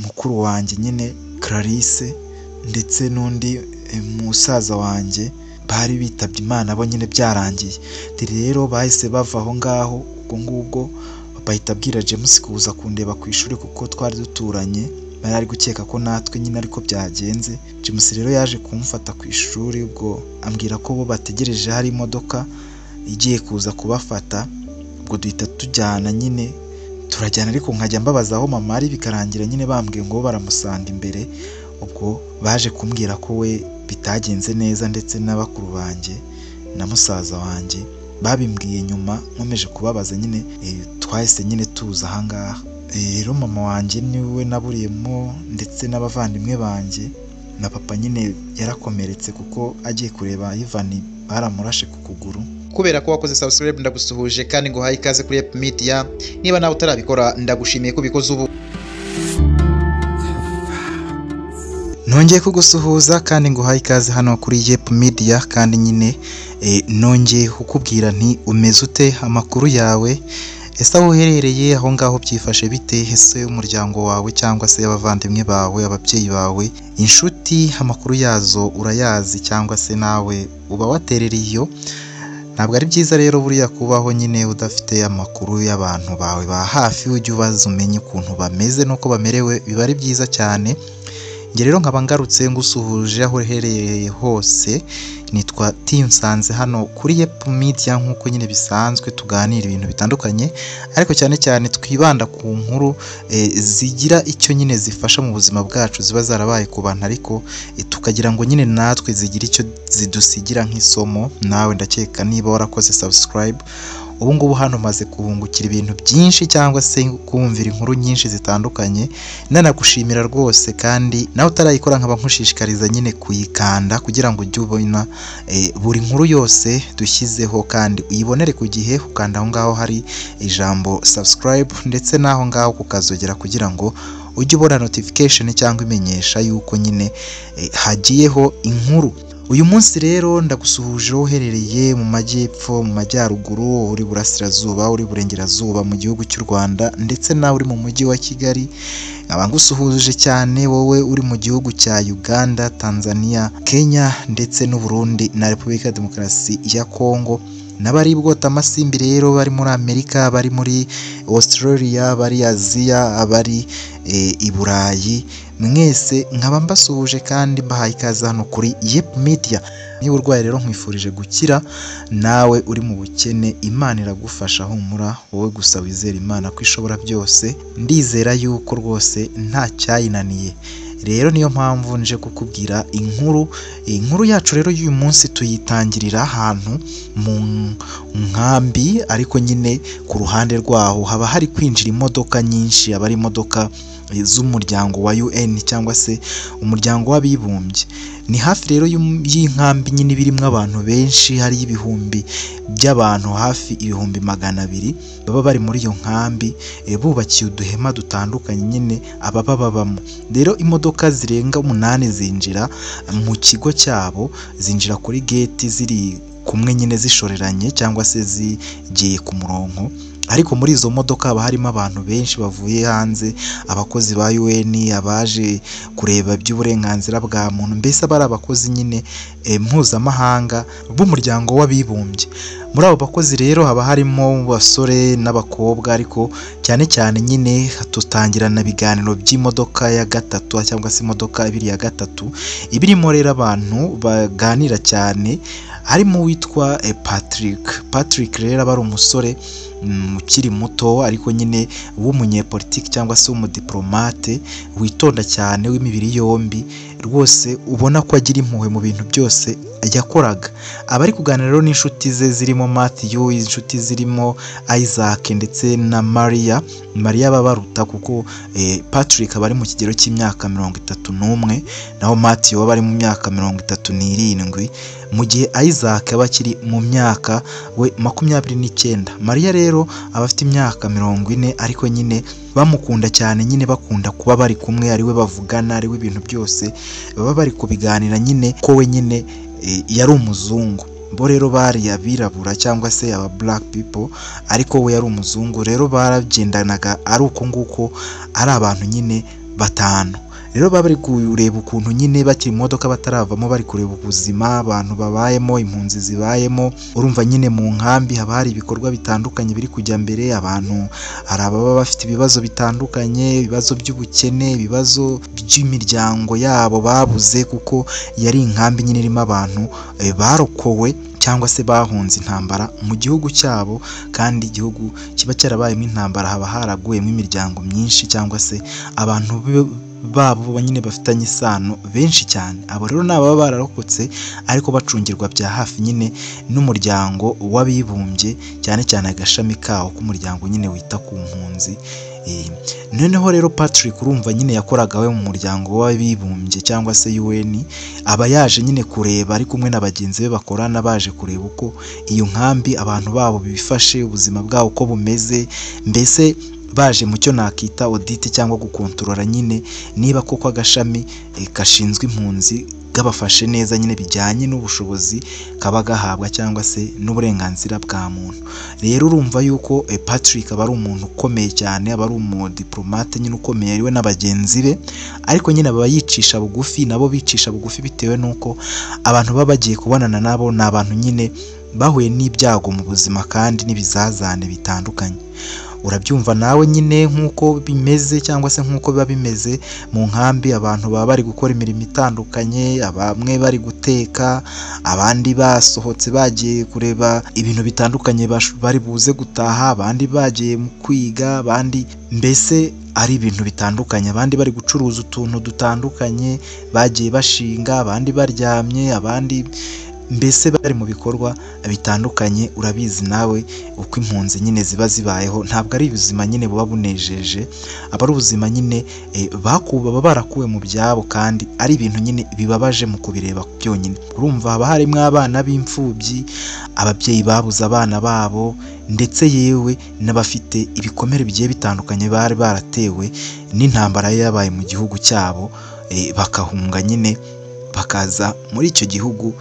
mukuru wanjye nyine Clarisse ndetse n'undi musaza wanjye bari bitabye Imana bo nyine byarangiye. Rero bahise bava aho ngaho ubwo ngubwo bahita abwira James kuza kundeba ku ishuri kuko twari duturanye, bari ari gukeka ko natwe nyine ariko byagenze. James rero yaje kumfata ku ishuri, ubwo ambwira ko bo bategereje hari imodoka igiye kuza kubafata, ubwo duhita tujyana nyine turajyana, ariko nkajya mbabaza aho mama ari bikarangira nyine bambwiye ngo baramusanga imbere. Ubwo baje kumbwira ko we bitagenze neza ndetse n'abakuru banjye na musaza wanjye babimbwiye nyuma, nkomeje kubabaza nyine twahise nyine tuza aha ngaha. Rero mama wanjye niwe naburiyemo ndetse n'abavandimwe banjye, na papa nyine yarakomeretse kuko agiye kureba Ivan baramurashe ku kuguru. Kubera ko wakoze subscribe ndagusuhuje kandi ngo haye ikaze kuri Yep Media. Niba nawe utarabikora ndagushimiye ko bikoze ubu. Nongeye kugusuhuza kandi ngo haye ikaze hano kuri Yep Media, kandi nyine nongeye kukubwira nti umeze ute, amakuru yawe, ese aho uherereye aho ngaho byifashe bite, ese umuryango wawe cyangwa se abavandimwe bawe, ababyeyi bawe, inshuti, amakuru yazo urayazi cyangwa se nawe uba waterereye iyo? Ntabwo ari byiza rero buriya kubaho nyine udafite amakuru y'abantu bawe ba hafi, ujye ubaza umenye ukuntu bameze nuko bamerewe, biba ari byiza cyane. Nge rero nkaba ngarutse ngusuhuje aho uherereye hose. Nitwa Nsanze hano kuri Yep Media, nk'uko nyine bisanzwe tuganira ibintu bitandukanye, ariko cyane cyane twibanda ku nkuru zigira icyo nyine zifasha mu buzima bwacu, ziba zarabaye ku bantu, ariko tukagira ngo nyine natwe zigira icyo zidusigira nk'isomo. Nawe ndakeka niba warakoze subscribe ubu ngubu hano maze kuhungukira ibintu byinshi cyangwa se kumvira inkuru nyinshi zitandukanye, nanagushimira rwose. Kandi nawe utarayikora nkaba nkushishikariza nyine kuyikanda kugira ngo ujye ubona buri nkuru yose dushyizeho kandi uyibonere ku gihe. Ukanda aho ngaho hari ijambo subscribe ndetse n'aho ngaho kukazogera kugira ngo ujye ubona notification cyangwa imenyesha yuko nyine hagiyeho inkuru. Uyu munsi rero ndagusuhuje uherereye mu majyepfo, mu majyaruguru, uri burasirazuba, uri burengerazuba mu gihugu cy'u Rwanda, ndetse nawe uri mu mujyi wa Kigali. Abangusuhuje cyane wowe uri mu gihugu cya Uganda, Tanzania, Kenya ndetse n'u Burundi na Repubulika ya Demokarasi ya Kongo, n'abari bwota amasimbi rero bari muri Amerika, bari muri Australia, bari Aziya, abari i Burayi, mwese nkaba mbasuhuje kandi mbahaye ikaze hano kuri Yep Media. Niba urwaye rero nkwifurije gukira, nawe uri mu bukene Imana iragufasha, humura wowe gusa wizera Imana ko ishobora byose. Ndizera yuko rwose nta cyayinaniye. Rero niyo mpamvu nje kukubwira inkuru yacu rero y'uyu munsi tuyitangirira ahantu mu nkambi, ariko nyine ku ruhande rwaho haba hari kwinjira imodoka nyinshi, aba ari imodoka z'umuryango wa UN cyangwa se umuryango w'abibumbye. Ni hafi rero y'inkambi nyine birimo abantu benshi, hari ibihumbi by'abantu, hafi ibihumbi 200 baba bari muri iyo nkambi, bubakiye uduhema dutandukanye nyine ababa babamo. Rero imodoka zirenga 8 zinjira mu kigo cyabo, zinjira kuri gate ziri kumwe nyine zishoreranye cyangwa se zigiye ku murongo. Ariko muri izo modoka haba harimo abantu benshi bavuye hanze, abakozi ba UN, abaje kureba iby'uburenganzira bwa muntu, mbese abari abakozi nyine mpuzamahanga b'umuryango w'abibumbye. Muri abo bakozi rero haba harimo basore n'abakobwa, ariko cyane cyane nyine tutangirana ibiganiro by'imodoka ya gatatu cyangwa se imodoka ibiri ya gatatu, ibirimo rero abantu baganira cyane. Harimo witwa Patrick rero aba ari umusore ukiri muto, ariko nyine w'umunyepolitiki cyangwa se w'umudiplomate witonda cyane, w'imibiri yombi, rwose ubona ko agira impuhwe mu bintu byose yakoraga. Abari kuganira rero n'inshuti ze zirimo Matthew, inshuti zirimo Isaac ndetse na Maria babaruta kuko Patrick aba ari mu kigero cy'imyaka 31, naho Matthew aba ari mu myaka 37, mu gihe Isaac aba akiri mu myaka we 29. Maria rero aba afite imyaka 40, ariko nyine bamukunda cyane, nyine bakunda kuba bari kumwe, ari we bavugana, ari we ibintu byose baba bari kubiganira, nyine ko we nyine yari umuzungu. Bo rero bari abirabura cyangwa se aba black people, ariko we yari umuzungu. Rero baragendanaga ari uko nguko, ari abantu nyine batanu. Rero bari kureba ukuntu nyine bakiri mu modoka bataravamo, bari kureba ubuzima abantu babayemo, impunzi zibayemo. Urumva nyine mu nkambi haba hari ibikorwa bitandukanye biri kujya mbere, abantu hari ababa bafite ibibazo bitandukanye, ibibazo by'ubukene, ibibazo by'imiryango yabo babuze, kuko yari inkambi nyine irimo abantu barokowe cyangwa se bahunze intambara mu gihugu cyabo, kandi igihugu kiba cyarabayemo intambara haba haraguyemo imiryango myinshi cyangwa se abantu babo nyine bafitanye isano benshi cyane. Abo rero ni ababa bararokotse ariko bacungirwa bya hafi nyine n'umuryango w'abibumbye, cyane cyane agashami kawo k'umuryango nyine wita ku mpunzi. Noneho rero Patrick urumva nyine yakoraga we mu muryango w'abibumbye cyangwa se UN, aba yaje nyine kureba ari kumwe na bagenzi be bakorana, baje kureba uko iyo nkambi abantu babo bifashe, ubuzima bwabo uko bumeze, mbese baje mu cyo nakita audit cyangwa gukontorora nyine niba koko agashami kashinzwe impunzi gabafashe neza nyine bijyanye n'ubushobozi kaba gahabwa cyangwa se n'uburenganzira bwa muntu. Rero urumva yuko Patrick aba ari umuntu ukomeye cyane, aba ari umudipolomate nyine ukomeye ariwe n'abagenzi be, ariko nyine aba yicisha bugufi, nabo bicisha bugufi bitewe n'uko abantu baba bagiye kubonana nabo ni abantu nyine bahuye n'ibyago mu buzima kandi n'ibizazane bitandukanye. Urabyumva nawe nyine nk'uko bimeze cyangwa se nk'uko biba bimeze mu nkambi, abantu baba bari gukora imirimo itandukanye, bamwe bari guteka, abandi basohotse bagiye kureba ibintu bitandukanye bari buze gutaha, abandi bagiye mu kwiga, abandi mbese ari ibintu bitandukanye, abandi bari gucuruza utuntu dutandukanye bagiye bashinga, abandi baryamye, abandi mbese bari mu bikorwa bitandukanye. Urabizi nawe uko impunzi nyine ziba zibayeho, ntabwo ari ubuzima nyine buba bunejeje, aba ari ubuzima nyine baba barakuwe mu byabo, kandi ari ibintu nyine bibabaje mu kubireba byonyine. Urumva haba harimo abana b'imfubyi, ababyeyi babuze abana babo, ndetse yewe n'abafite ibikomere bigiye bitandukanye bari baratewe n'intambara yabaye mu gihugu cyabo, bakahunga nyine bakaza muri icyo gihugu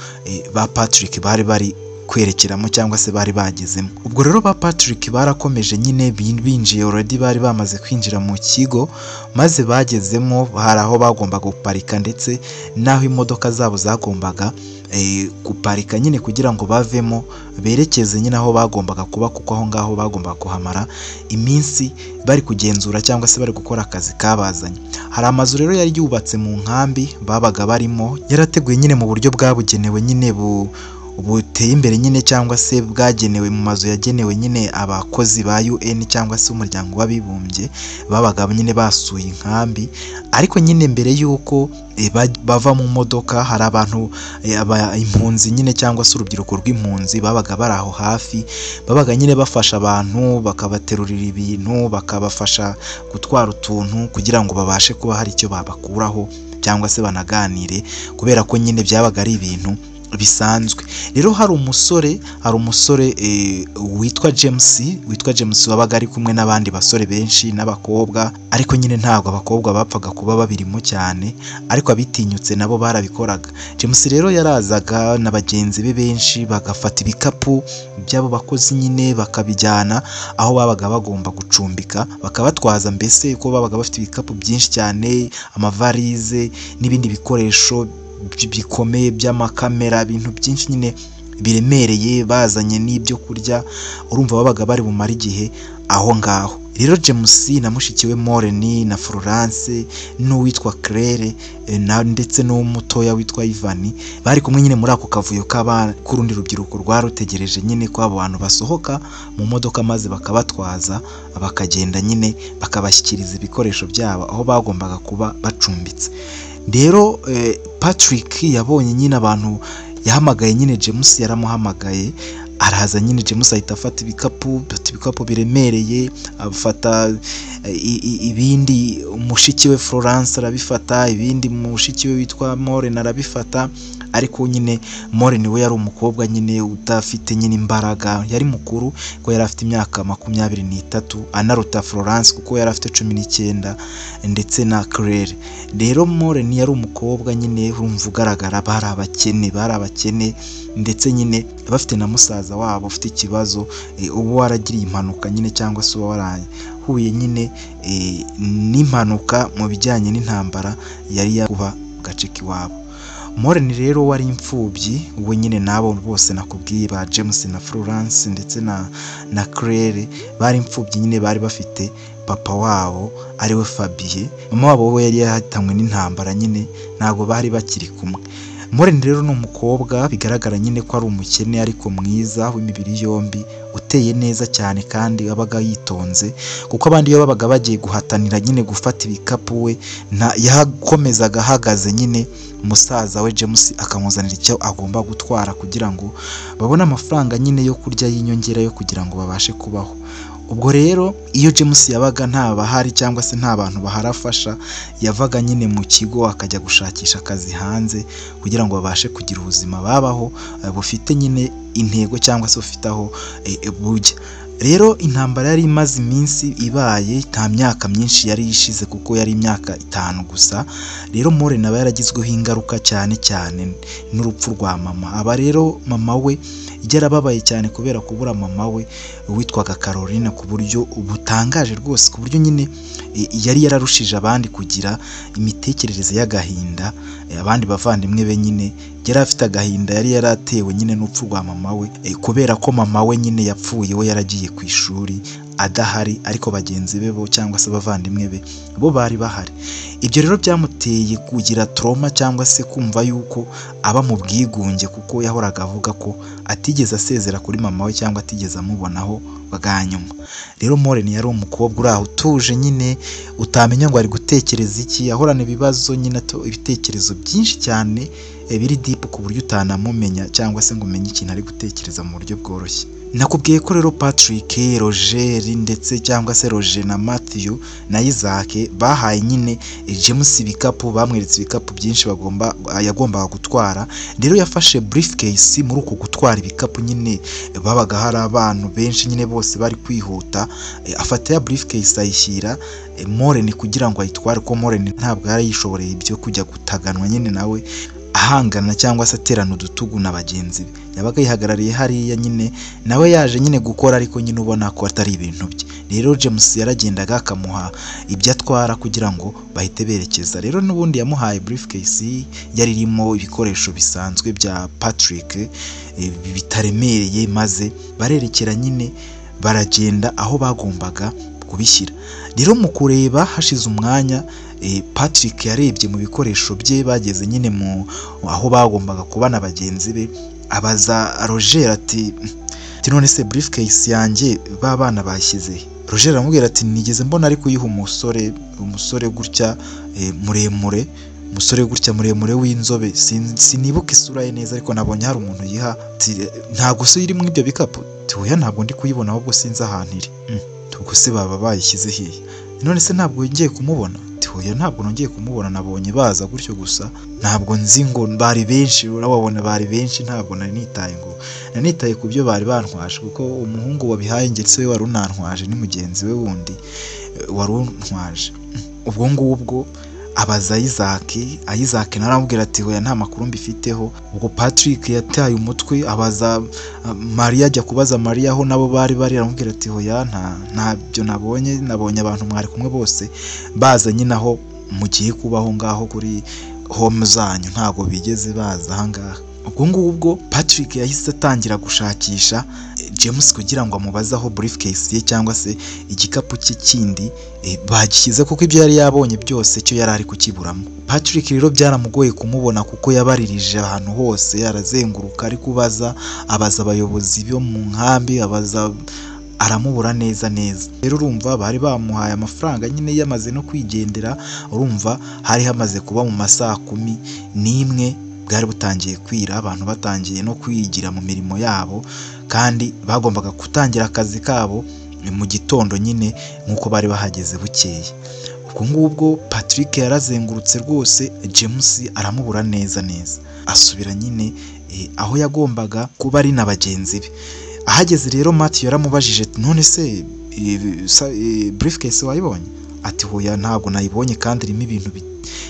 ba Patrick bari kwerekeramo cyangwa se bari bagezemo. Ubwo rero ba Patrick barakomeje nyine binjiye already, bari bamaze kwinjira mu kigo, maze bagezemo hari aho bagombaga guparika ndetse n'aho imodoka zabo zagombaga guparika nyine kugira ngo bavemo berekeze nyine aho bagombaga kuba, kuko aho ngaho bagombaga kuhamara iminsi bari kugenzura cyangwa se bari gukora akazi kabazanye. Hari amazu rero yari yubatse mu nkambi babaga barimo, yarateguye nyine mu buryo bwabugenewe nyine buteye imbere nyine, cyangwa se bwagenewe mu mazu yagenewe nyine abakozi ba UN cyangwa se umuryango w'abibumbye babaga nyine basuye inkambi. Ariko nyine mbere y'uko bava mu modoka, hari abantu impunzi nyine cyangwa se urubyiruko rw'impunzi babaga bari aho hafi, babaga nyine bafasha abantu, bakabaterurira ibintu, bakabafasha gutwara utuntu kugira ngo babashe kuba hari icyo babakuraho cyangwa se banaganire, kubera ko nyine byabaga ari ibintu bisanzwe. Rero hari umusore witwa James wabaga ari kumwe n'abandi basore benshi n'abakobwa, ariko nyine ntabwo abakobwa bapfaga kuba babirimo cyane, ariko abitinyutse nabo barabikoraga. James rero yarazaga na bagenzi be benshi, bagafata ibikapu by'abo bakozi nyine bakabijyana aho babaga bagomba gucumbika, bakabatwaza, mbese ko babaga bafite ibikapu byinshi cyane, amavarize n'ibindi bikoresho bikomeye by'amakamera, ibintu byinshi nyine biremereye, bazanye n'ibyo kurya. Urumva babaga bari bumara igihe aho ngaho. Rero James na mushiki we Maureen na Florence n'uwitwa Claire ndetse n'umutoya witwa Ivan bari kumwe nyine muri ako kavuyo k'urundi rubyiruko rwarutegereje nyine ko abo bantu basohoka mu modoka, maze bakabatwaza bakagenda nyine bakabashyikiriza ibikoresho byabo aho bagombaga kuba bacumbitse. Rero Patrick yabonye nyine abantu, yahamagaye nyine James, yaramuhamagaye araza nyine. James ahita afata ibikapu biremereye, afata ibindi mushiki we Florence arabifata, ibindi mushiki we witwa Maureen arabifata, ariko nyine Maureen we yari umukobwa nyine udafite nyine imbaraga, yari mukuru ko yari afite imyaka 23 anaruta Florence kuko yari afite 19 ndetse na Claire. Rero Maureen yari umukobwa nyine urumva ugaragara bari abakene ndetse nyine bafite na musaza wabo ufite ikibazo ubu waragiriye impanuka nyine cyangwa se warahuye nyine n'impanuka mu bijyanye n'intambara yari yakuba gace kiwabo. Maureen rero wari imfubyi we nyine nabo bose nakubwiye ba James na Florence ndetse na Claire bari imfubyi nyine bari bafite papa wabo ariwe Fabien. Mama wabo we yari yahatamwe n'intambara nyine ntago bari bakiri kumwe. Maureen rero ni umukobwa bigaragara nyine ko ari umukene ariko mwiza w'imibiri yombi uteye neza cyane kandi abaga yitonze kuko abandi iyo babaga bagiye guhatanira nyine gufata ibikapu we yakomezaga ahagaze nyine musaza we James akamuzanira icyo agomba gutwara kugira ngo babone amafaranga nyine yo kurya y'inyongera yo kugira ngo babashe kubaho. Ubwo rero iyo James yabaga nta bahari cyangwa se nta bantu baharafasha yavaga nyine mu kigo akajya gushakisha akazi hanze kugira ngo babashe kugira ubuzima babaho bufite nyine intego cyangwa se bufite aho bujya. Rero intambara yari imaze iminsi ibaye nta myaka myinshi yari ishize kuko yari imyaka 5 gusa. Rero Maureen aba yaragizweho ingaruka cyane n'urupfu rwa mama. Aba rero mama we yarababaye cyane kubera kubura mama we witwaga Caroline ku buryo butangaje rwose, ku buryo nyine yari yararushije abandi kugira imitekerereze y'agahinda. Abandi bavandimwe be nyine yari afite agahinda yari yaratewe nyine n'urupfu rwa mama we kubera ko mama we nyine yapfuye we yaragiye ku ishuri adahari ariko bagenzi be bo cyangwa se abavandimwe be bo bari bahari. Ibyo rero byamuteye kugira trauma cyangwa se kumva yuko aba mu bwigunge kuko yahoraga avuga ko atigeze asezera kuri mama we cyangwa atigeze amubonaho baganyuma. Rero Maureen yari umukobwa uri aho utuje nyine utamenya ngo ari gutekereza iki, ahorana ibibazo nyine ibitekerezo byinshi cyane biri deep ku buryo utanamumenya cyangwa se ngo umenye ikintu ari gutekereza mu buryo bworoshye. Nakubwiye ko rero Patrick, Roger ndetse cyangwa se Roger na Matthew na Isaac bahaye nyine James ibikapu, bamweretse ibikapu byinshi yagombaga gutwara. Rero yafashe briefcase muri uko gutwara ibikapu nyine babaga hari abantu benshi nyine bose bari kwihuta, afata ya briefcase ayishyira Maureen kugira ngo ayitware ko Maureen ntabwo yari yishoboreye ibyo kujya gutaganwa nyine nawe ahangana cyangwa se aterana udutugu na bagenzi be. Yabaga yihagarariye hariya nyine nawe yaje nyine gukora ariko nyine ubona ko atari ibintu bye. Rero James yaragendaga akamuha ibyo atwara kugira ngo bahite berekeza. Rero n'ubundi yamuhaye briefcase yari irimo ibikoresho bisanzwe bya Patrick bitaremereye, maze barerekera nyine baragenda aho bagombaga kubishyira. Rero mu kureba hashize umwanya Patrick yarebye mu bikoresho bye bageze nyine mu aho bagombaga kubana bagenzi be, abaza Roger ati none se briefcase yanjye babana bashyize. Roger aramubwira ati nigeze mbona ari kuyiha umusore gutya muremure, umusore gutya muremure w'inzobe, sinibuka isura ye neza ariko nabonye hari umuntu yiha. Ntago se iri mu ibyo bikapu? Oya ntabwo ndi kuyibona ahubwo sinzi ahantu iri. Ubwo se baba bayishyize hehe? None se ntabwo ngiye kumubona? Oya ntabwo nongeye kumubona, nabonye baza gutyo gusa ntabwo nzi ngo bari benshi, urababona bari benshi ntabwo nanitaye ku byo bari bantwaje kuko umuhungu wabihaye ndetse we wari unantwaje ni mugenzi we wundi wari untwaje. Ubwo ngubwo abaza Isaac naramubwira ati oya nta makuru mbifiteho. Ubwo Patrick yataye umutwe abaza Maria, ajya kubaza Maria aho nabo bari aramubwira ati oya ntabyo nabonye abantu mwari kumwe bose baza nyine aho mugiye kubaho ngaho kuri home zanyu, ntago bigeze baza ahangaha. Ubwo ngubwo Patrick yahise atangira gushakisha James kugira ngo amubaze aho briefcase ye cyangwa se igikapu cye kindi bagishyize kuko ibyo yari yabonye byose cyo yari ari kukiburamo. Patrick rero byaramugoye kumubona kuko yabaririje ahantu hose arazenguruka ari kubaza, abaza abayobozi bo mu nkambi, aramubura neza. Rero urumva bari bamuhaye amafaranga nyine yamaze no kwigendera, urumva hari hamaze kuba mu masaha 11 bwari butangiye kwira, abantu batangiye no kwigira mu mirimo yabo kandi bagombaga gutangira akazi kabo mu gitondo nyine nkuko bari bahageze bukeye. Ubwo ngubwo Patrick yarazengurutse rwose James aramubura neza. asubira nyine aho yagombaga kuba ari na bagenzi be. Ahageze rero Matthew yaramubajije none se briefcase wayibonye? Ati hoya ntabwo nayibonye kandi irimo ibintu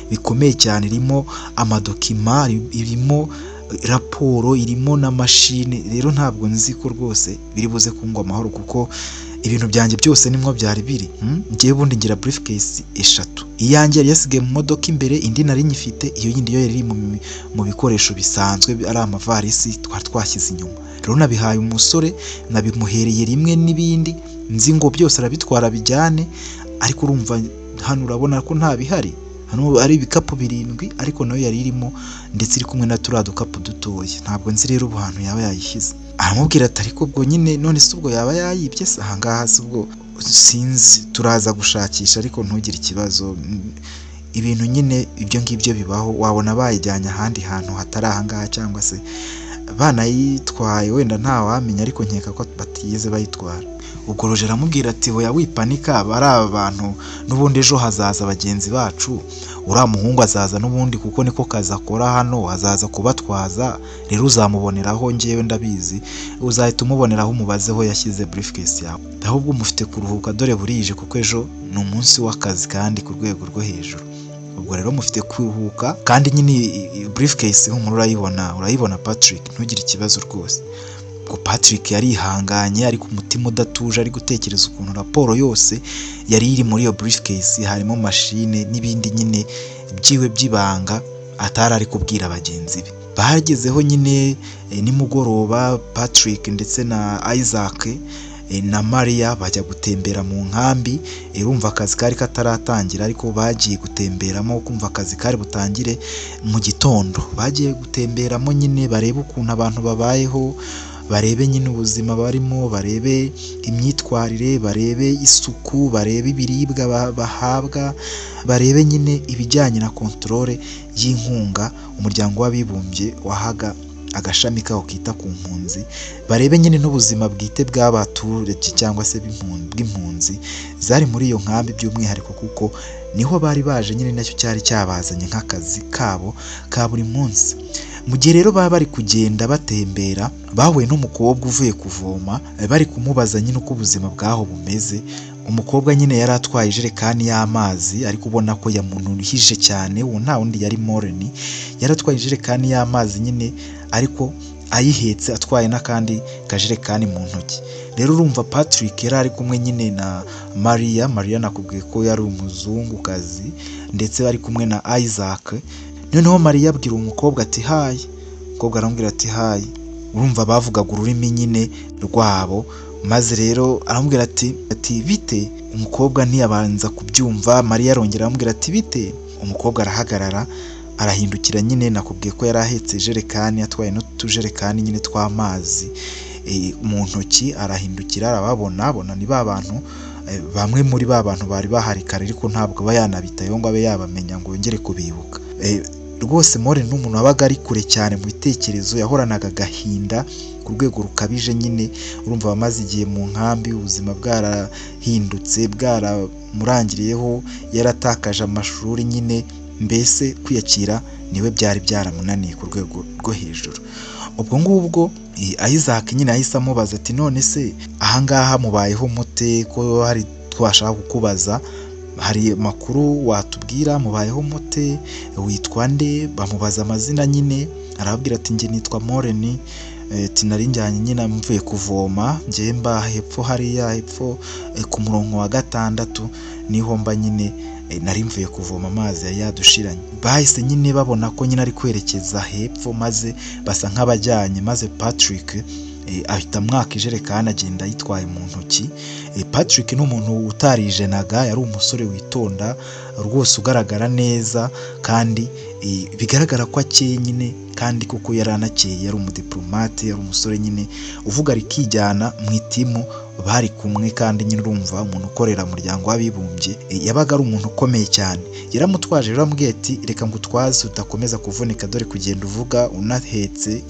bikomeye cyane, irimo amadokima, irimo raporo, irimo na mashine, rero ntabwo nzi ko rwose biri buze kungwa amahoro kuko ibintu byanjye byose nimwo byari biri. Ngiye bundi ngira briefcase 3, iyanjye yari yasigaye mu modoka imbere, indi nari nyifite, iyo yindi yo yari mu bikoresho bisanzwe ari amavarisi twashyize inyuma. Rero nabihaye umusore, nabimuhereye rimwe n'ibindi, nzi ngo byose arabitwara bijyane, ariko urumva hano urabona ko nta bihari. Hano ari ibikapu 7 ariko nayo yari irimo ndetse iri kumwe na turiya dukapu dutoya. Ntabwo nzi rero ubuhantu yaba yayishyize. Aramubwira ati ariko ubwo nyine none se ubwo yaba yayibye se? Ahangaha se ubwo sinzi, turaza gushakisha ariko ntugire ikibazo. Ibintu nyine ibyo ngibyo bibaho, wabona bayijyanye ahandi hantu hatari ahangaha cyangwa se banayitwaye, wenda nta wamenya, ariko nkeka ko batigeze bayitwara. Ubwo Roger aramubwira ati hoya wipanika, bari abantu n'ubundi ejo hazaza bagenzi bacu, uriya muhungu azaza n'ubundi kuko niko kazi akora hano, azaza kubatwaza, rero uzamuboneraho, ngewe ndabizi, uzahita umuboneraho umubazeho yashyize briefcase yawe, ahubwo mufite kuruhuka dore burije kuko ejo ni umunsi w'akazi kandi ku rwego rwo hejuru. Ubwo rero mufite kuruhuka kandi nyine briefcase nk'umuntu urayibona Patrick, ntugire ikibazo rwose. Ubwo Patrick yarihanganye ariko umutima udatuje, ari gutekereza ukuntu raporo yose yari iri muri iyo briefcase, harimo mashine n'ibindi nyine byiwe by'ibanga atari ari kubwira bagenzi be. Bagezeho nyine nimugoroba, Patrick ndetse na Isaac na Maria bajya gutembera mu nkambi. Urumva akazi kari kataratangira ariko bagiye gutemberamo, kumva akazi kari butangire mu gitondo. Bagiye gutemberamo nyine barebe ukuntu abantu babayeho, barebe nyine ubuzima barimo, barebe imyitwarire, barebe isuku, barebe ibiribwa bahabwa, barebe nyine ibijyanye na controle y'inkunga umuryango w'abibumbye wahaga agashami kawo kita ku mpunzi, barebe nyine n'ubuzima bwite bw'abaturage cyangwa se bw'impunzi zari muri iyo nkambi by'umwihariko, kuko niho bari baje nyine, nacyo cyari cyabazanye nk'akazi kabo ka buri munsi. Mu gihe rero baba bari kugenda batembera, bahuye n'umukobwa uvuye kuvoma, bari kumubaza nyine uko ubuzima bwaho bumeze. Umukobwa nyine yari atwaye ijerekani y'amazi, ariko ubona ko yamunuhije cyane, uwo nta wundi yari Moreni. Yari atwaye ijerekani y'amazi nyine ariko ayihetse, atwaye n'akandi kajerekani mu ntoki. Rero urumva Patrick yari ari kumwe nyine na Maria nakubwiye ko yari umuzungukazi, ndetse bari kumwe na Isaac. Noneho Maria abwira umukobwa ati hayi, umukobwa aramubwira ati hayi. Urumva bavugaga ururimi nyine rwabo, maze rero aramubwira ati bite. Umukobwa ntiyabanza kubyumva, Maria arongera aramubwira ati bite. Umukobwa arahagarara, arahindukira nyine, nakubwiye ko yari ahetse ijerekani, atwaye n'utujerekani nyine tw'amazi mu ntoki. Arahindukira arababona ni ba bantu, bamwe muri ba bantu bari bahari kare ariko ntabwo aba yanabitayeho ngo abe yabamenya ngo yongere kubibuka. Rwose Moreni n'umuntu wabaga ari kure cyane mu bitekerezo, yahoranaga agahinda ku rwego rukabije nyine. Urumva bamaze igihe mu nkambi, ubuzima bwarahindutse, bwaramurangiriyeho, yaratakaje amashuri nyine, mbese kwiyakira niwe byari byaramunaniye ku rwego rwo hejuru. Ubwo ngubwo Isaac nyine yahise amubaza ati none se ahangaha mubayeho mute, ko hari twashaka kukubaza, hari makuru watubwira, mubayeho mute, witwa nde? Bamubaza amazina nyine, arababwira ati njye nitwa Moreni, nari njyanye nyine mvuye kuvoma, njye mba hepfo hariya hepfo ku murongo wa 6 niho mba nyine, nari mvuye kuvoma amazi yari yadushiranye. Bahise nyine babona ko nyine ari kwerekeza hepfo, maze basa nk'abajyanye, maze Patrick ahita mwaka ijerekani agenda yitwaye mu ntoki. Patrick ni umuntu utarijenaga, yari umusore witonda rwose, ugaragara neza kandi bigaragara ko akeye nyine, kandi kuko yari anakeye, yari umudiplomate, yari umusore nyine uvuga rikijyana mu itimu bari kumwe. kandi nyine urumva umuntu ukorera umuryango w'abibumbye, yabaga ari umuntu ukomeye cyane. Yaramutwaje rero amubwiye ati reka ngutwaze utakomeza kuvunika, dore kugenda uvuga unahetse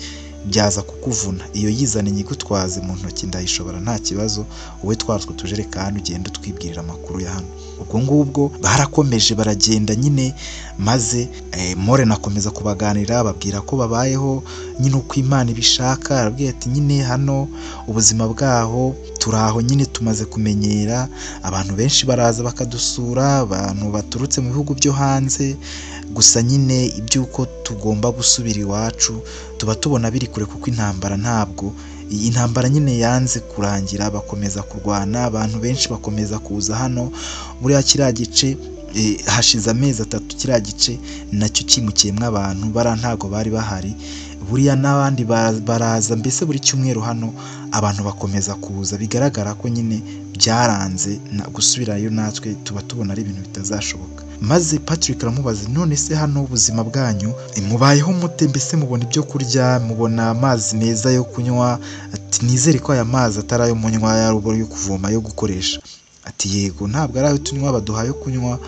byaza kukuvuna, iyo yizane nyigutwaze mu ntoki ndayishobora nta kibazo, wowe twatwo tujerekani ugenda twibwirira amakuru ya hano. ubwo ngubwo barakomeje baragenda nyine, maze Morena akomeza kubaganira babwira ko babayeho nyine uko Imana ibishaka. arabwira ati nyine hano ubuzima bwaho turaho nyine tumaze kumenyera, abantu benshi baraza bakadusura, abantu baturutse mu bihugu byo hanze, gusa nyine iby'uko tugomba gusubira iwacu tuba tubona biri kure, kuko intambara nyine yanze kurangira, bakomeza kurwana, abantu benshi bakomeza kuza hano. Buriya kiriya gice hashize amezi 3 kiriya gice nacyo kimukiyemo abantu, ntago bari bahari. Buriya n'abandi baraza, mbese buri cyumweru hano abantu bakomeza kuza, bigaragara ko nyine byaranze gusubirayo, natwe tuba tubona ari ibintu bitazashoboka. Maze Patrick aramubaza, none se hano ubuzima bwanyu mubayeho mute, mbese mubona ibyo kurya, mubona amazi meza yo kunywa? Ati nizere ko aya mazi atari ayo munywa yaruboro yo kuvoma yo gukoresha. Ati yego, ntabwo ari ayo tunywa, baduha yo kunywa,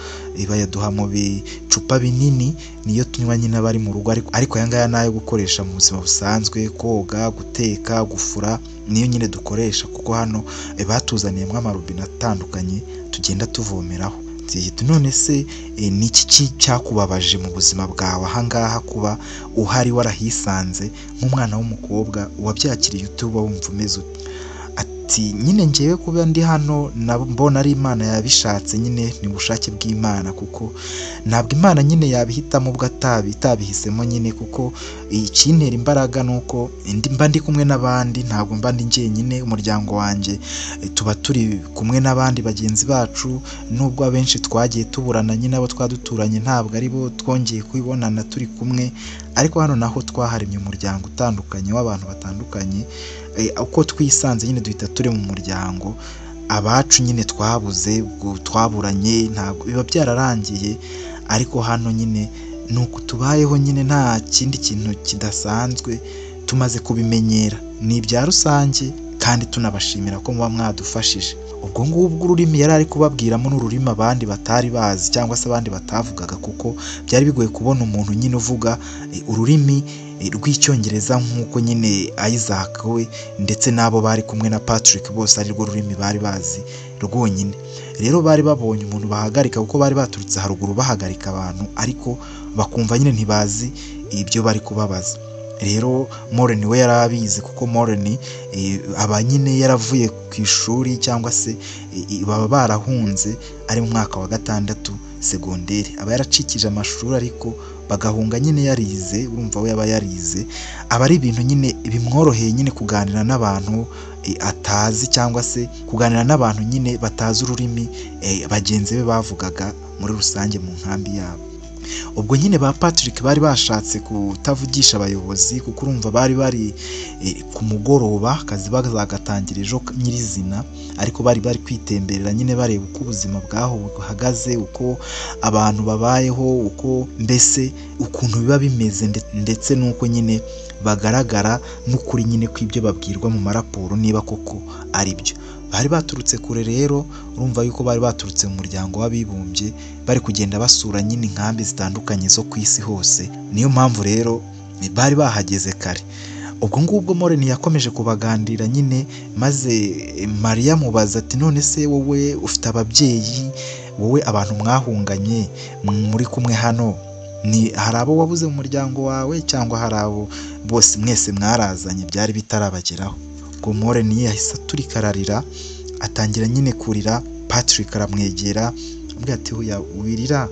bayaduha mu bicupa binini, niyo tunywa nyine bari mu rugo, ariko aya ngaya nayo gukoresha mu buzima busanzwe, koga, guteka, gufura, niyo nyine dukoresha, kuko hano batuzaniyemo amarobine atandukanye tugenda tuvomeraho. None se ni iki cyakubabaje mu buzima bwawe ahangaha, kuba uhari warahisanze nk'umwana w'umukobwa wabyakiriye utuba wumva umeze ute? Ati nyine njyewe kuba ndi hano mbona ari Imana yabishatse, nyine ni ubushake bw'Imana, kuko ntabwo Imana nyine yabihitamo ubwo itabihisemo nyine, kuko ikintera imbaraga nuko mba ndi kumwe n'abandi, ntabwo mba ndi njyenyine. Umuryango wanjye tuba turi kumwe n'abandi bagenzi bacu, nubwo abenshi twagiye tuburana nyine, abo twaduturanye ntabwo ari bo twongeye kubibonana turi kumwe, ariko hano naho twaharemye umuryango utandukanye w'abantu batandukanye. Uko twisanze nyine duhita turi mu muryango, abacu nyine twabuze, twaburanye, ntabwo biba byararangiye, ariko hano nyine nuko tubayeho nyine, nta kindi kintu kidasanzwe, tumaze kubimenyera, ni ibya rusange, kandi tunabashimira ko muba mwadufashije. Ubwo ngubwo ururimi yari ari kubabwiramo n'ururimi abandi batari bazi, cyangwa se abandi batavugaga, kuko byari bigoye kubona umuntu nyine uvuga ururimi rw'icyongereza nk'uko nyine Isaac we ndetse n'abo bari kumwe na Patrick bose ari rwo rurimi bari bazi rwonyine. Rero bari babonye umuntu bahagarika, kuko bari baturutse haruguru bahagarika abantu, ariko bakumva nyine ntibazi ibyo bari kubabaza. Rero Morena we yari abizi, kuko Morena aba nyine yaravuye ku ishuri, cyangwa se baba barahunze ari mu mwaka wa 6 segonderi, aba yaracikije amashuri, ariko bagahunga nyine yarize. Urumva we yaba yarize, aba ari ibintu nyine bimworoheye nyine kuganira n'abantu atazi, cyangwa se kuganira n'abantu nyine batazi ururimi bagenzi be bavugaga muri rusange mu nkambi yabo. Ubwo nyine ba Patrick bari bashatse kutavugisha abayobozi, kuko urumva bari ku mugoroba, akazi bazagatangira ejo nyirizina, ariko bari kwitemberera nyine bareba uko ubuzima bwaho buhagaze, uko abantu babayeho, uko mbese ukuntu biba bimeze, ndetse n'uko nyine bagaragara n'ukuri nyine kw'ibyo babwirwa mu maraporo niba koko ari byo. Bari baturutse kure rero, urumva yuko bari baturutse mu muryango w'abibumbye, bari kugenda basura nyine inkambi zitandukanye zo ku isi hose, niyo mpamvu rero bari bahageze kare. Ubwo ngubwo Morena yakomeje kubaganira nyine, maze Mariya amubaza ati none se wowe ufite ababyeyi, wowe abantu mwahunganye muri kumwe hano, hari abo wabuze mu muryango wawe, cyangwa hari abo bose mwese mwarazanye byari bitarabageraho? Ubwo Morena yahise aturika ararira, atangira nyine kurira. Patrick aramwegera amubwira ati wirira,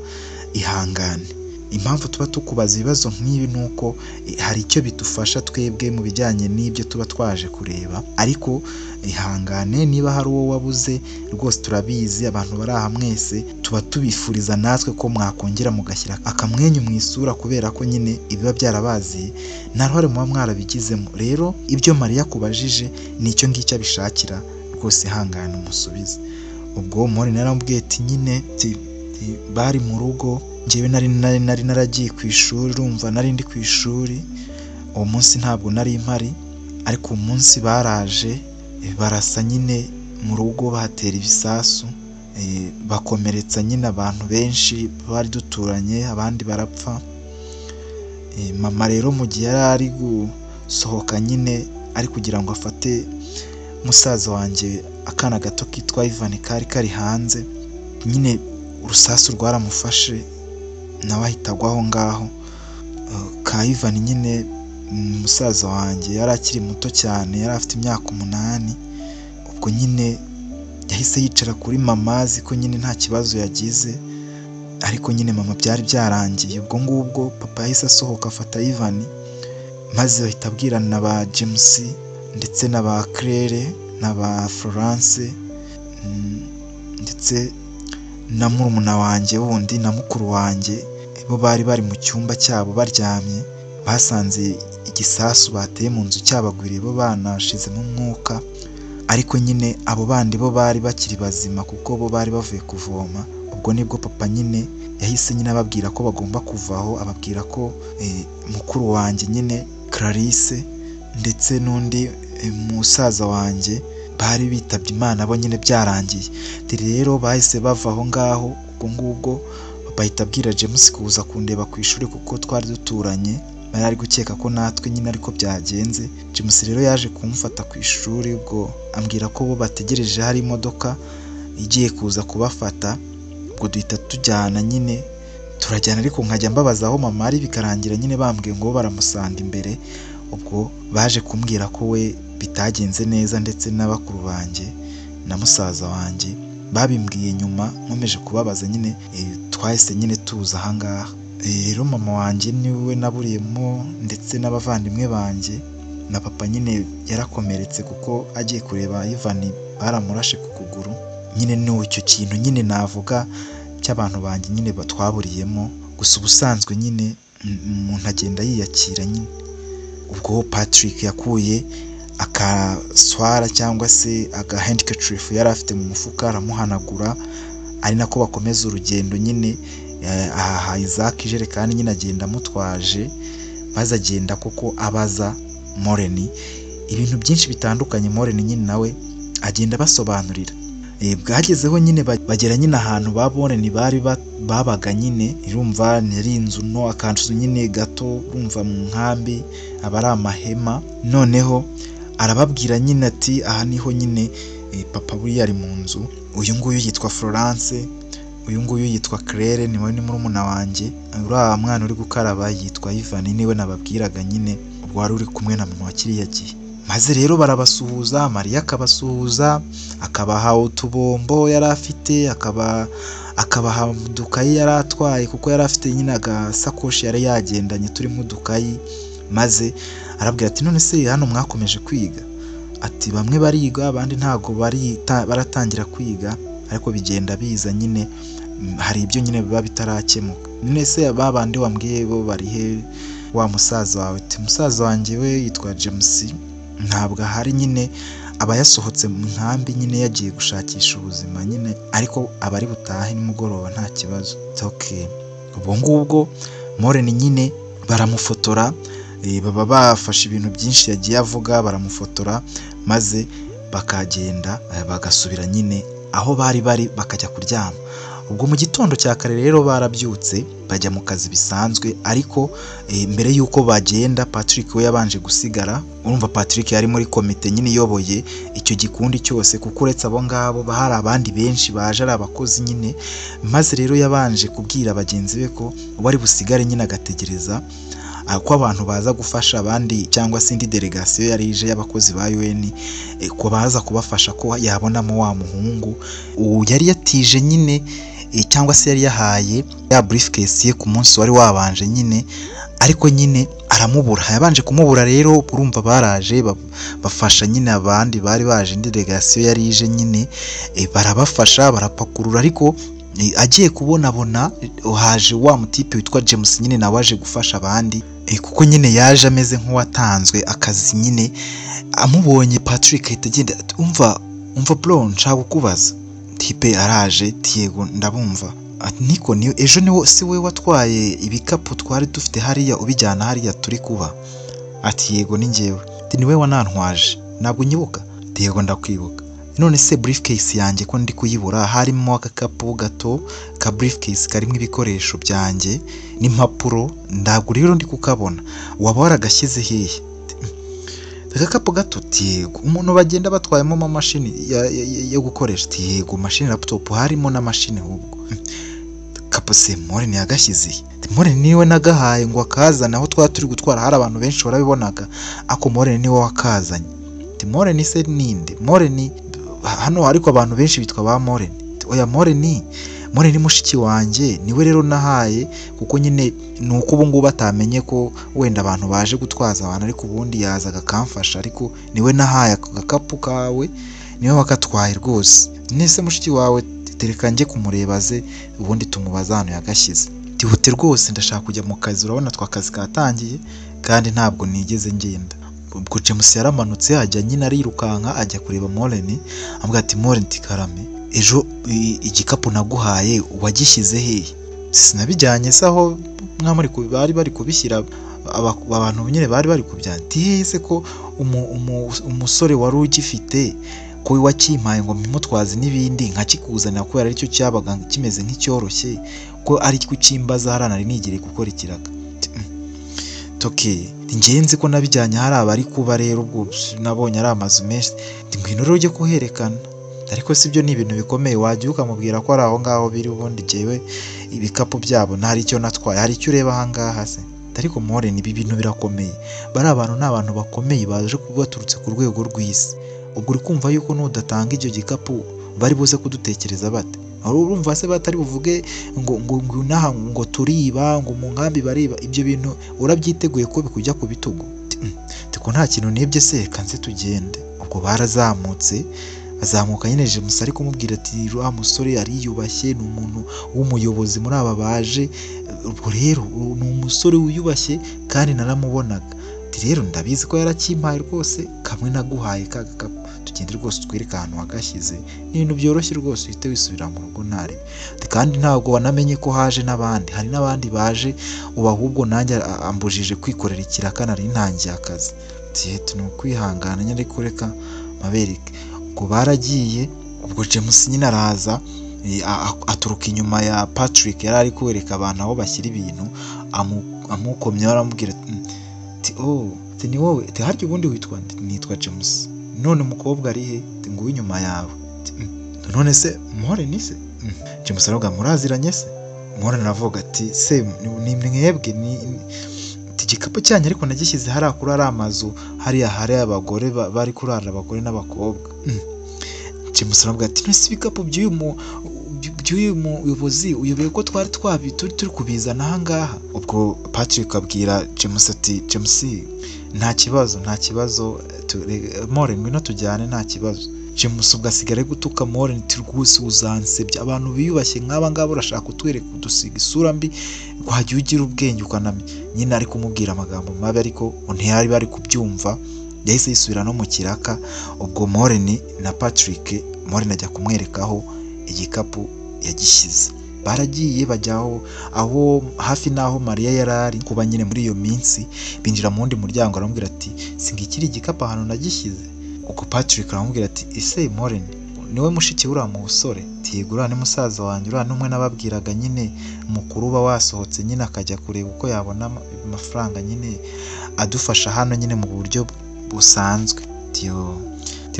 ihangane, impamvu tuba tukubaza ibibazo nk'ibi nuko hari icyo bidufasha twebwe mu bijyanye n'ibyo tuba twaje kureba, ariko ihangane, niba hari uwo wabuze rwose turabizi, abantu bari aha mwese tuba tubifuriza natwe ko mwakongera mugashyira akamwenyu mu isura, kubera ko nyine ibiba byarabaziye nta ruhare muba mwarabigizemo. Rero ibyo Mariya akubajije nicyo ngicyo abishakira, rwose ihangane umusubize. Ubwo Morena yaramubwiye ati nyine bari mu rugo, njyewe nari naragiye ku ishuri, urumva nari ndi ku ishuri, uwo munsi ntabwo nari mpari, ariko uwo munsi baraje barasa nyine mu rugo, bahatera ibisasu, bakomeretsa nyine abantu benshi bari duturanye, abandi barapfa. Mama rero mu gihe yari ari gusohoka nyine ari kugira ngo afate musaza wanjye akana gato kitwa Ivan kari hanze, nyine urusasu rwaramufashe nawe ahita agwa aho ngaho. Ka Ivan nyine umusaza wanjye yari akiri muto cyane, yari afite imyaka 8. Ubwo nyine yahise yicara kuri mama azi ko nyine nta kibazo yagize, ariko nyine mama byari byarangiye. Ubwo ngubwo papa yahise asohoka afata Ivan, maze ahita abwirana na ba James ndetse na ba Claire na ba Florence ndetse na murumuna wanjye wundi na mukuru wanjye. Bo bari bari mu cyumba cyabo baryamye, basanze igisasu bateye mu nzu cyabagwiriye, bo banashizemo umwuka. Ariko nyine abo bandi bo bari bakiri bazima kuko bo bari bavuye kuvoma. Ubwo nibwo papa nyine yahise nyine ababwira ko bagomba kuvaho, ababwira ko mukuru wanjye nyine Clarisse ndetse n'undi musaza wanjye bari bitabye Imana, bo nyine byarangiye. Rero bahise bava aho ngaho. Ubwo ngubwo bahita abwira James kuza kundeba ku ishuri kuko twari duturanye, bari ari gukeka ko natwe nyine ariko byagenze. James rero yaje kumufata ku ishuri, ubwo ambwira ko bo bategereje hari imodoka igiye kuza kubafata. Ubwo duhita tujyana nyine turajyana, ariko nkajya mbabaza aho mama ari, bikarangira nyine bambwiye ngo baramusanga imbere. Ubwo baje kumbwira ko we bitagenze neza, ndetse n'abakuru banjye na musaza wanjye babimbwiye nyuma. Nkomeje kubabaza nyine twahise nyine tuza aha ngaha. Rero mama wanjye niwe naburiyemo ndetse n'abavandimwe banjye, na papa nyine yarakomeretse kuko agiye kureba Ivan baramurashe ku kuguru. Nyine ni icyo kintu nyine navuga cy'abantu banjye nyine batwaburiyemo. Gusa ubusanzwe nyine umuntu agenda yiyakira nyine. Ubwo Patrick yakuye akaswara cyangwa se aga handkerchief yari afite mu mufuka, aramuhanagura, ari nako bakomeza urugendo nyine. Aha Isaac ijerekani nyine agenda amutwaje, maze agenda kuko abaza Moreni ibintu byinshi bitandukanye. Moreni nyine nawe agenda basobanurira. Bwagezeho nyine bagera nyine ahantu ba Moreni bari babaga nyine. Irumva nari inzu no akanzu nyine gato, urumva mu nkambi aba ari amahema. Noneho arababwira nyine ati aha niho nyine papa buri ari mu nzu. Uyu nguyu yitwa Florence, uyu nguyu yitwa Claire, niwe ni murumuna wanjye. Uriya mwana uri gukaraba yitwa Ivan, niwe nababwiraga nyine, ubwo wari uri kumwe na mama wa kiriya gihe. Maze rero barabasuhuza, Mariya akabasuhuza, akabaha utubombo yari afite, akabaha udukayi yari atwaye kuko yari afite nyine agasakoshi yari yagendanye turimo udukayi. Maze arabwira ati none se hano mwakomeje kwiga? Ati bamwe bariga abandi ntago baratangira kwiga, ariko bigenda biza nyine, hari ibyo nyine biba bitarakemuka. None se babandi wambwiye bo bari he? Wa musaza wawe? Ati musaza wanjye we yitwa James, ntabwo ahari nyine, aba yasohotse mu nkambi nyine yagiye gushakisha ubuzima nyine, ariko aba ari butahe nimugoroba nta kibazo. Okay. Ubwo ngubwo Moreni nyine baramufotora, baba bafashe ibintu byinshi yagiye avuga, baramufotora maze bakagenda bagasubira nyine aho bari bakajya kuryama. Ubwo mu gitondo cya kare rero barabyutse bajya mu kazi bisanzwe, ariko mbere yuko bagenda Patrick we yabanje gusigara. Urumva Patrick yari muri komite nyine iyoboye icyo gikundi cyose, kuko uretse abo ngabo hari abandi benshi baje ari abakozi nyine. Maze rero yabanje kubwira bagenzi be ko bari busigare nyine agategereza ko abantu baza gufasha abandi, cyangwa se indi delegation yari ije y'abakozi ba UN, ko baza kubafasha ko yabonamo wa muhungu yari yatije nyine, cyangwa se yari yahaye ya briefcase ye ku munsi wari wabanje nyine, ariko nyine aramubura. Yabanje kumubura rero, urumva baraje bafasha nyine abandi bari baje, indi delegation yari ije nyine, barabafasha barapakurura. Ariko agiye kubonabona haje wa mutipe witwa James nyine nawe waje gufasha abandi, kuko nyine yaje ameze nk'uwatanzwe akazi nyine. Amubonye Patrick ahita agenda, umva bro, nshaka kukubaza. Tipe araje, yego ndabumva. Niko niyo ejo niwo si we watwaye ibikapu twari dufite hariya ubijyana hariya turi kuba? Ati yego ni njyewe. Niwe wanantwaje, ntabwo nyibuka? Yego ndakwibuka. None se briefcase yanjye ko ndi kuyibura? Harimo agakapu gato ka briefcase karimo ibikoresho byanjye n'impapuro, ntabwo rero ndi kukabona. Waba waragashyize hehe? Agakapu gato? Yego. Umuntu bagenda batwayemo amamashini yo gukoresha? Yego, mashini laptop, harimo na mashini. Ubwo igikapu se Moreni yagashyize Moreni niwe nagahaye ngo akazane aho twaba turi gutwara, hari abantu benshi barabibonaga ako Moreni niwe wakazanye. Moreni se ninde? Moreni hano ariko abantu benshi bitwa ba Moreni. Oya Moreni mushiki wanjye niwe rero nahaye, kuko nyine ni uko ubu ngubu atamenye ko wenda abantu baje gutwaza abantu, ariko ubundi yazaga akamfasha, ariko niwe nahaye ako gakapu kawe, niwe wakatwaye rwose. Nese mushiki wawe tereka njye kumurebaze ubundi tumubaza hano yagashyize. Tihute rwose ndashaka kujya mu kazi, urabona twakazi katangiye kandi ntabwo nigeze ngenda. Ubwo James yaramanutse ajya nyine arirukanka ajya kureba Moreni, ambwira ati Moreni tikarame, ejo igikapu naguhaye wagishyize hehe? Sinabijyanye se aho bari bari kubishyira abantu nyine bari bari kubyandika se ko umusore wari ugifite ko wakimpaye ngo mpimutwaze n'ibindi nkakikuzanira kubera aricyo cyabaga kimeze nk'icyoroshye, ko ari cyo kimbaza harana ari nigereye gukora ikiraga. Toke ngenzi ko nabijyanye hari abari kuba, rero ubwo nabonye ari amazu menshi, ngwino rero ujye kuherekana. Ariko sibyo ni ibintu bikomeye, wajya ukamubwira ko ari aho ngaho biri, ubundi jewe ibikapu byabo ntari icyo natwaye, hari icyo ureba aha ngaha se. Ariko Moreni ibi bintu birakomeye, bari abantu ni abantu bakomeye baje baturutse ku rwego rw'isi. Ubwo uri kumva yuko nudatanga icyo gikapu bari buze kudutekereza bate? Urumva se batari buvuge ngo naha ngo turiba, ngo mu nkambi bariba? Ibyo bintu urabyiteguye ko bikujya ku bitugu? Tiko nta kintu nibye se, kanze tugende. Ubwo barazamutse, azamuka nyine James ari kumubwira ati wa musore ariyubashye, ni umuntu w'umuyobozi muri aba baje. Ubwo rero ni umusore wiyubashye kandi naramubonaga. Rero ndabizi ko yarakimpaye rwose, kamwe naguhaye ka gakapu, tugende rwose twereka ahantu wagashyize. Ni ibintu byoroshye rwose, uhite wisubira mu rugo ntari. Kandi ntabwo wanamenye ko haje n'abandi, hari n'abandi baje, ubu ahubwo nanjye ambujije kwikorera ikiraka nari ntangiye akazi. Ni ukwihangana nyine, ariko reka mabereke. Ubwo baragiye, ubwo James nyine araza aturuka inyuma ya Patrick yari ari kwereka abantu aho bashyira ibintu, amukomye aramubwira ati ni wowe? Harya ubundi witwa nde? Nitwa James. None umukobwa ari he? Ngo w'inyuma yawe. None se Moreni se? James aravuga muraziranye se? Moreni aravuga ati se ni mwebwe? Igikapu cyanyu ariko nagishyize hariya kuri ari amazu hariya hari abagore bari kurara, abagore n'abakobwa. James aravuga ati none se ibikapu by'uyu muyobozi uyoboye ko twari turi kubizana aha ngaha? Ubwo Patrick abwira James ati James nta kibazo Moreni ngwino tujyane nta kibazo. James ubwo asigara gutuka Moreni ati rwose uzansebya, abantu biyubashye nk'aba ngaba urashaka kutwereka udusiga isura mbi, wajya ugira ubwenge ukanamenya. Nyine ari kumubwira amagambo mabi, ariko ntiyari bari kubyumva, yahise yisubira no mu kiraka. Ubwo Moreni na Patrick, Moreni ajya kumwerekaho igikapu yagishyize. Baragiye bajya aho hafi n'aho Mariya yari ari kuba nyine muri iyo minsi, binjira mu wundi muryango, aramubwira ati singikiri igikapu ahantu nagishyize. Ubwo Patrick aramubwira ati ese Moreni niwe mushiki uriya musore? Yego uriya ni musaza wanjye, uriya n'umwe nababwiraga nyine mukuru uba wasohotse nyine akajya kureba uko yabona amafaranga nyine adufasha hano nyine mu buryo busanzwe.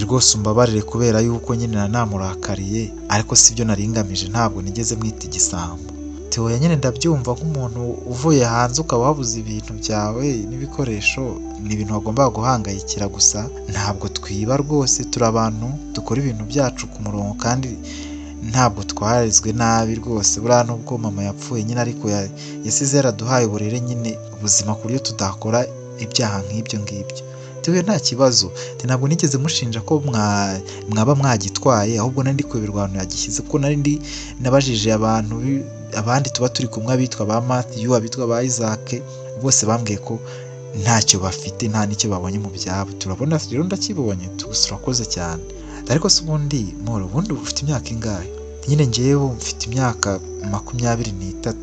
Rwose umbabarire kubera yuko nyine namurakariye, ariko sibyo naringamije, ntabwo nigeze mwita igisambo. Oya nyine ndabyumva, nk'umuntu uvuye hanze ukaba wabuze ibintu byawe n'ibikoresho, ni ibintu wagombaga guhangayikira, gusa ntabwo twiba rwose, turi abantu dukora ibintu byacu ku murongo kandi ntabwo twarezwe nabi rwose. Buriya nubwo mama yapfuye nyine, ariko yasize yaraduhaye uburere nyine ubuzima ku buryo tudakora ibyaha nk'ibyo ngibyo. Nta kibazo, ntabwo nigeze mushinja ko mwaba mwagitwaye, ahubwo nari ndi kuyoberwa ahantu yagishyize, kuko nari nabajije abandi tuba turi kumwe, abitwa ba Matthew, abitwa ba Isaac, bose bambwiye ko ntacyo bafite, nta n'icyo babonye mu byabo. Turabona rero ndakibonye, turakoze cyane. Ariko se ubundi ufite imyaka ingahe? Nyine ngewe mfite imyaka 23.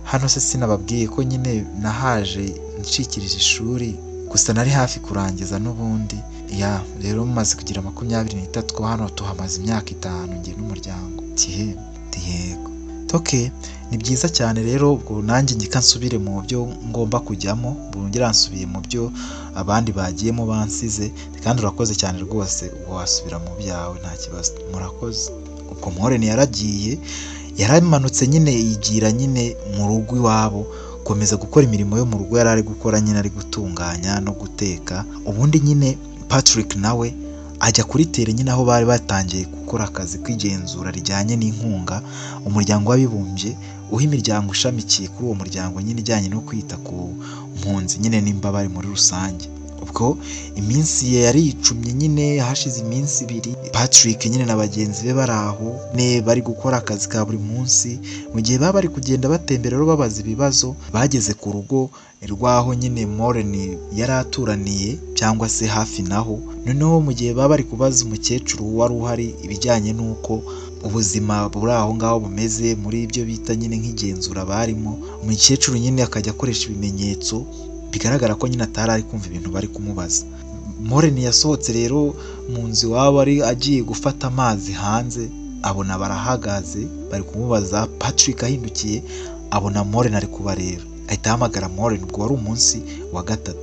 Hano se sinababwiye ko nyine nahaje nshikirije ishuri, gusa nari hafi kurangiza n'ubundi. Rero mumaze kugira 23 ko hano tuhamaze imyaka 5 ngiye n'umuryango. Yego. Ni byiza cyane rero, ubwo nanjye ngika nsubire mu byo ngomba kujyamo, burungira nsubiye mu byo abandi bagiyemo bansize, kandi urakoze cyane rwose, ubwo wasubira mu byawe nta kibazo. Murakoze. Ubwo Moreni yaragiye, yaramanutse nyine yigira nyine mu rugo iwabo komeza gukora imirimo yo mu rugo yari ari gukora nyine ari gutunganya no guteka. Ubundi nyine Patrick nawe ajya kuri tere nyine aho bari batangiye gukora akazi kw'igenzura rijyanye n'inkunga umuryango w'abibumbye uha imiryango ishamikiye kuri uwo muryango nyine ijyanye no kwita ku mpunzi nyine n'imbabare muri rusange. Ubwo iminsi ye yari icumye nyine hashize iminsi 2 Patrick nyine na bagenzi be bari aho bari gukora akazi ka buri munsi. Mu gihe baba bari kugenda batembera rero babaza ibibazo, bageze ku rugo rwaho nyine Maureen yari aturaniye cyangwa se hafi naho. Noneho mu gihe baba bari kubaza umukecuru wari uhari ibijyanye n'uko ubuzima buri aho ngaho bumeze muri ibyo bita nyine nk'igenzura barimo, umukecuru nyine akajya akoresha ibimenyetso bigaragara ko nyine atari ari kumva ibintu bari kumubaza. Maureen yasohotse rero mu nzu iwabo ari agiye gufata amazi hanze, abona barahagaze bari kumubaza. Patrick ahindukiye abona Maureen ari kubareba, ahita ahamagara Maureen. Ubwo wari umunsi wa 3.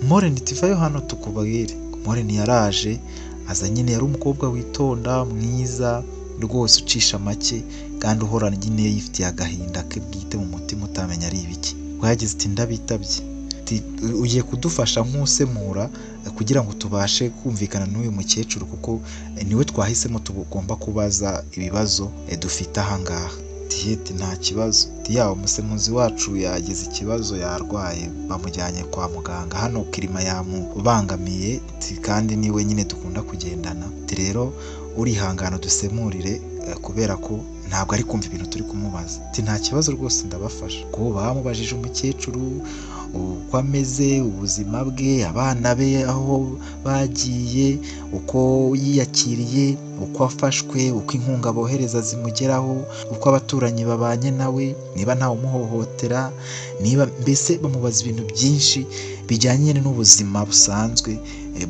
Maureen tivayo hano tukubwire. Maureen yaraje aza nyine, yari umukobwa witonda mwiza rwose ucisha make kandi uhora nyine yifitiye agahinda ke bwite mu mutima utamenya ari ibiki. Yagize ati ndabitabye, ugiye kudufasha nk'usemura kugira ngo tubashe kumvikana n'uyu mukecuru kuko niwe twahisemo tugomba kubaza ibibazo dufite aha ngaha. Ati nta kibazo, yawe umusemuzi wacu yagize ikibazo yarwaye bamujyanye kwa muganga, hano kirima yamubangamiye kandi niwe nyine dukunda kugendana. Rero urihangana dusemurire kubera ko ntabwo ari kumva ibintu turi kumubaza. Nta kibazo rwose ndabafasha. Ko bamubajije umukecuru uko ameze, ubuzima bwe, abana be aho bagiye, uko yiyakiriye, uko afashwe, uko inkunga bohereza zimugeraho, uko abaturanyi babanye nawe, niba ntawe umuhohotera, niba mbese bamubaza ibintu byinshi bijyanye n'ubuzima busanzwe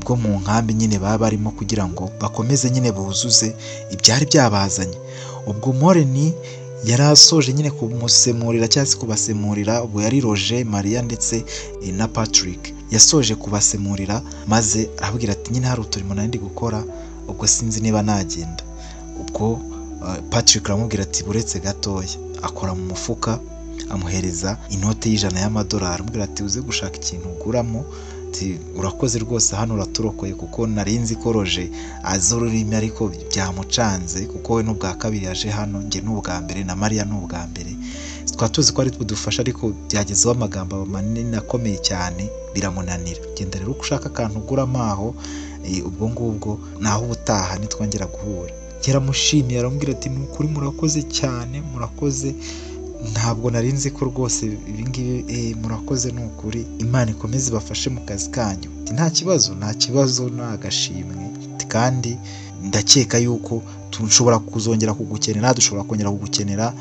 bwo mu nkambi nyine baba barimo kugira ngo bakomeze nyine buzuze ibyari byabazanye. Ubwo Maureen yari asoje nyine kumusemurira cyangwa se kubasemurira. Ubwo yari Roger, Maria ndetse na Patrick. Yasoje kubasemurira maze arabwira ati nyine hari uturimo nari ndi gukora, ubwo sinzi niba nagenda. Ubwo Patrick aramubwira ati buretse gatoya. Akora mu mufuka amuhereza inote $100 amubwira ati uze gushaka ikintu uguramo. Urakoze rwose hano uraturokoye kuko nari nzi ko Roger azi ururimi ariko byamucanze kuko we n'ubwa kabiri yaje hano, njye n'ubwa mbere na Maria n'ubwa mbere. Twatuzi ko ari tudufasha ariko byagezeho amagambo manini akomeye cyane biramunanira. Genda rero ushaka akantu uguramo aho, ubwo ngubwo naho ubutaha nitwongera guhura. Yaramushimiye aramubwira ati nukuri murakoze cyane, murakoze, ntabwo nari nzi ko rwose ibingibi murakoze nukuri, Imana ikomeze ibafashe mu kazi kanyu. Nta kibazo n'agashimwe kandi ndakeka yuko dushobora kuzongera kugukenera, dushobora kongera kugukenera,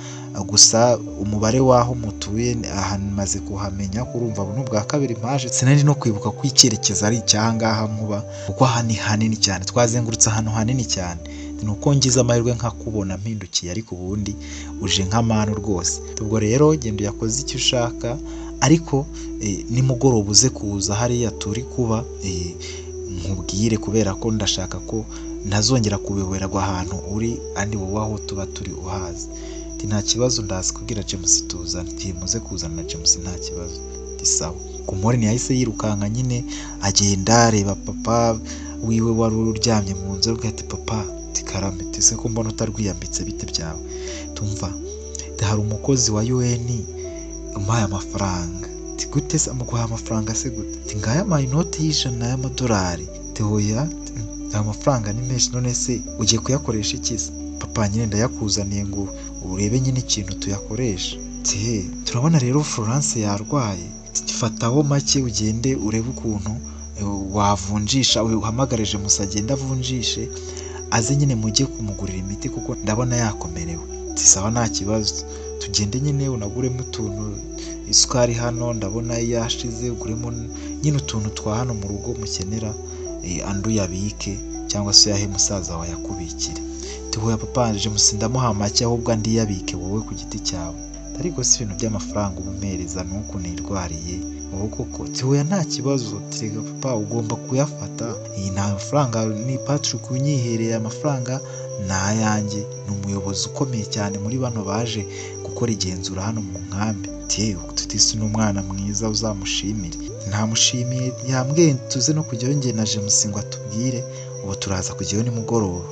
gusa umubare waho mutuye ahantu maze kuhamenya, kurumva buno bwa kabiri mpaje sinari no kwibuka ko icyerekezo ari icyangaha muba kuko aha ni hanini cyane, twazengurutse ahantu hanini cyane. Nuko ngize amahirwe nkakubona mpindukiye, ariko ubundi uje nk'amanu rwose. Ubwo rero genda yakoze icyo ushaka, ariko nimugoroba uze kuza hariya turi kuba nkubwire, kubera ko ndashaka ko ntazongera kubiberwa ahantu uri andi wowe aho tuba turi uhazi. Nta kibazo ndazi kubwira James tuzana, muze kuzana na James nta kibazo. Sawa. Ku Maureen yahise yirukanka nyine agenda areba papa wiwe wari uryamye mu nzu, ati papa karame tese ko mbona utarwiyambitse bite byawe. Tumva hari umukozi wa UN umpaye amafaranga. Gute se amuguha amafaranga se gute? Ngaya ama inote $100. Teoya amafaranga ni menshi, none se ugiye kuyakoresha iki se? Papa nyine ndayakuzaniye ngo urebe nyine ikintu tuyakoresha. Turabona rero Florence yarwaye, fataho make ugende urebe ukuntu wavunjisha, uhamagarije musagenda avunjishe aze nyine mujye kumugurira imiti kuko ndabona yakomerewe. Sawa nta kibazo, tugende nyine unaguremo utuntu, isukari hano ndabona yashize, uguremo nyine utuntu twa hano mu rugo mukenera, andu yabike cyangwa se yahe musaza wa yakubikire. Tuhuye papa James ndamuha make ahubwo andi yabike wowe ku giti cyawe. Ariko si ibintu by'amafaranga ubumereza nuko nirwariye wowe koko. Tuhuye nta kibazo, papa ugomba kuyafata. Nta mafaranga ni Patrick unyihereye amafaranga nayanjye ni umuyobozi ukomeye cyane muri bano baje gukora igenzura hano mu nkambi. Tutisi n'umwana mwiza uzamushimire. Ntamushimiye, yambwiye tuze no kujyayo njye na James ngo atubwire, ubu turaza kujyayo nimugoroba.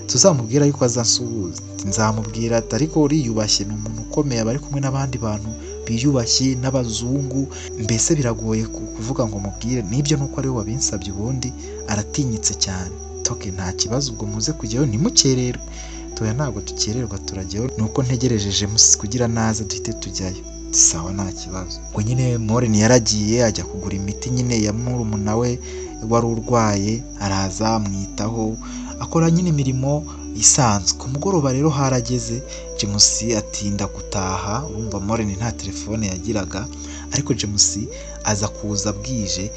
Tuzamubwira yuko azansuhuza. Nzamubwira ariko uriyubashye, ni umuntu ukomeye, aba ari kumwe n'abandi bantu biyubashye n'abazungu, mbese biragoye kuvuga ngo mubwire. Nibyo nuko ariwe wabinsabye, ubundi aratinyitse cyane. Nta kibazo, ubwo muze kujyayo ntimukererwe. Ntabwo tukererwa, turajyayo, nuko ntegereje James kugira naza duhite tujyayo. Sawa, nta kibazo. Ubwo nyine Moren yaragiye ajya kugura imiti nyine ya murumuna we wari urwaye, araza amwitaho, akora nyine imirimo isanzwe. Ku mugoroba rero harageze, James atinda gutaha. Urumva Moren nta telefone yagiraga, ariko James aza kuza bwije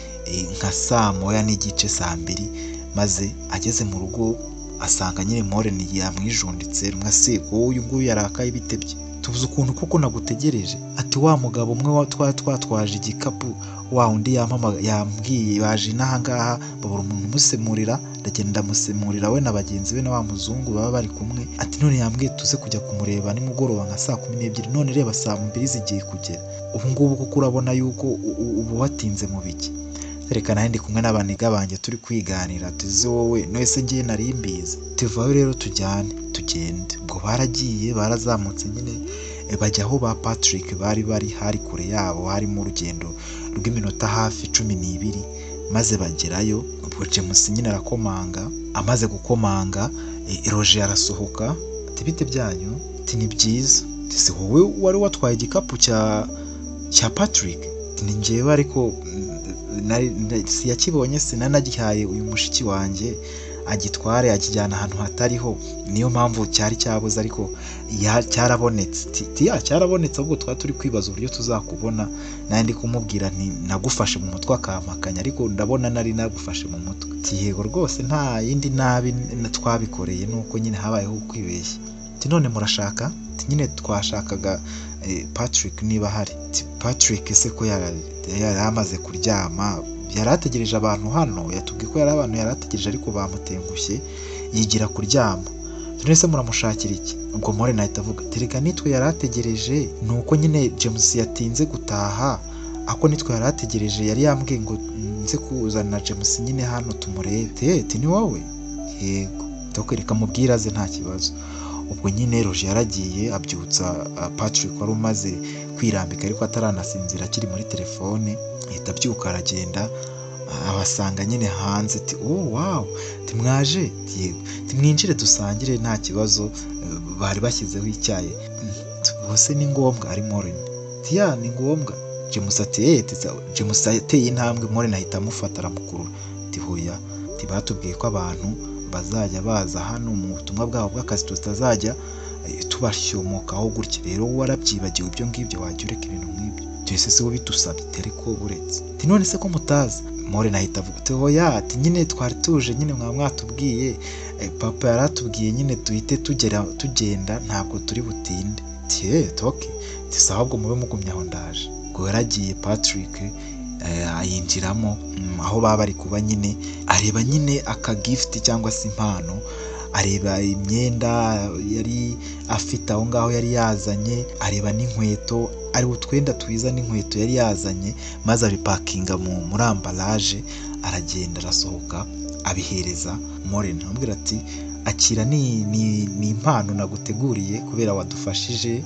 nka saa moya n'igice, saa mbiri, maze ageze mu rugo asanga nyine Moren yamwijunditse. Uyu nguyu yarakaye bitebye, tuvuze ukuntu kuko nagutegereje. Ati wa mugabo umwe twatwaje igikapu, wa undi yambwiye baje n'aha ngaha babura umuntu umusemurira, ndagenda musemurira we na bagenzi be na wa muzungu baba bari kumwe. Ati none yambwiye tuze kujya kumureba nimugoroba nka saa 12. None reba saa 2 zigiye kugera, ubu ngubu kuko urabona yuko ubu watinze mu biki. Reka nahe ndi kumwe n'abaniga banjye turi kwiganira. Tuzi wowe nese ngiye nari mbizi, tuvayo rero tujyane tugende. Ubwo baragiye, barazamutse nyine bajya aho ba Patrick bari hari kure yabo, harimo urugendo rw'iminota hafi 12, maze bagerayo. Ubwo James nyine arakomanga, amaze gukomanga Roger arasohoka. Ati bite byanyu? Ati ni byiza. Ati wowe wari watwaye igikapu cya Patrick? Ati ni njyewe, ariko yakibonye sinanagihaye uyu mushiki wanjye agitware akijyana ahantu hatariho, niyo mpamvu cyari cyabuze, ariko cyarabonetse. Cyarabonetse, ahubwo twari turi kwibaza uburyo tuzakubona. Nari ndi kumubwira nti nagufashe mu mutwe akampakanya, ariko ndabona nari nagufashe mu mutwe. Yego rwose, nta yindi nabi twabikoreye, nuko nyine habayeho kwibeshya. None murashaka? Nyine twashakaga Patrick niba hari. Patrick se ko yari amaze kuryama, yari ategereje abantu hano, yatubwiye ko yari abantu yari ategereje, ariko bamutengushye yigira kuryama. None se muramushakira iki? Ubwo Moren ahita avuga, tereka nitwe yari ategereje, nuko nyine James yatinze gutaha, ako nitwe yari ategereje. Yari yambwiye ngo nze kuzana James nyine hano tumurebe. Ni wowe? Yego. Reka mubwira aze, nta kibazo. Ubwo nyine Roger yaragiye abyutsa Patrick wari umaze kwirambika, ariko ataranasinzira, akiri muri telefone. Ahita abyuka aragenda, abasanga nyine hanze. Ati wow, mwaje? Yego. Mwinjire dusangire, nta kibazo. Bari bashyizeho icyayi. Bose ni ngombwa? Ari Moren. Ni ngombwa. James ati James ateye intambwe, Moren ahita amufata aramukurura. Hoya, batubwiye ko abantu bazajya baza hano mu butumwa bwabo bw'akazi, tutazajya tubashyomokaho gutya. Rero warabyibagiwe ibyo ngibyo, wajya ureka ibintu nk'ibyo. Byose se wowe bitusabye, tereko buretse. None se ko mutazi? Moren ahita avuga hoya, nyine twari tuje, nyine mwatubwiye, papa yaratubwiye nyine duhite tugenda, ntabwo turi butinde. Ahubwo mube mugumye aho ndaje. Ubwo yaragiye Patrick ayinjiramo aho baba bari kuba, nyine areba nyine aka gift cyangwa se impano, areba imyenda yari afite aho ngaho yari yazanye, areba n'inkweto, ari utwenda twiza n'inkweto yari yazanye, maze abipakinga muri ambaraje, aragenda arasohoka abihereza Moren. Amubwira ati akira, ni impano naguteguriye kubera wadufashije,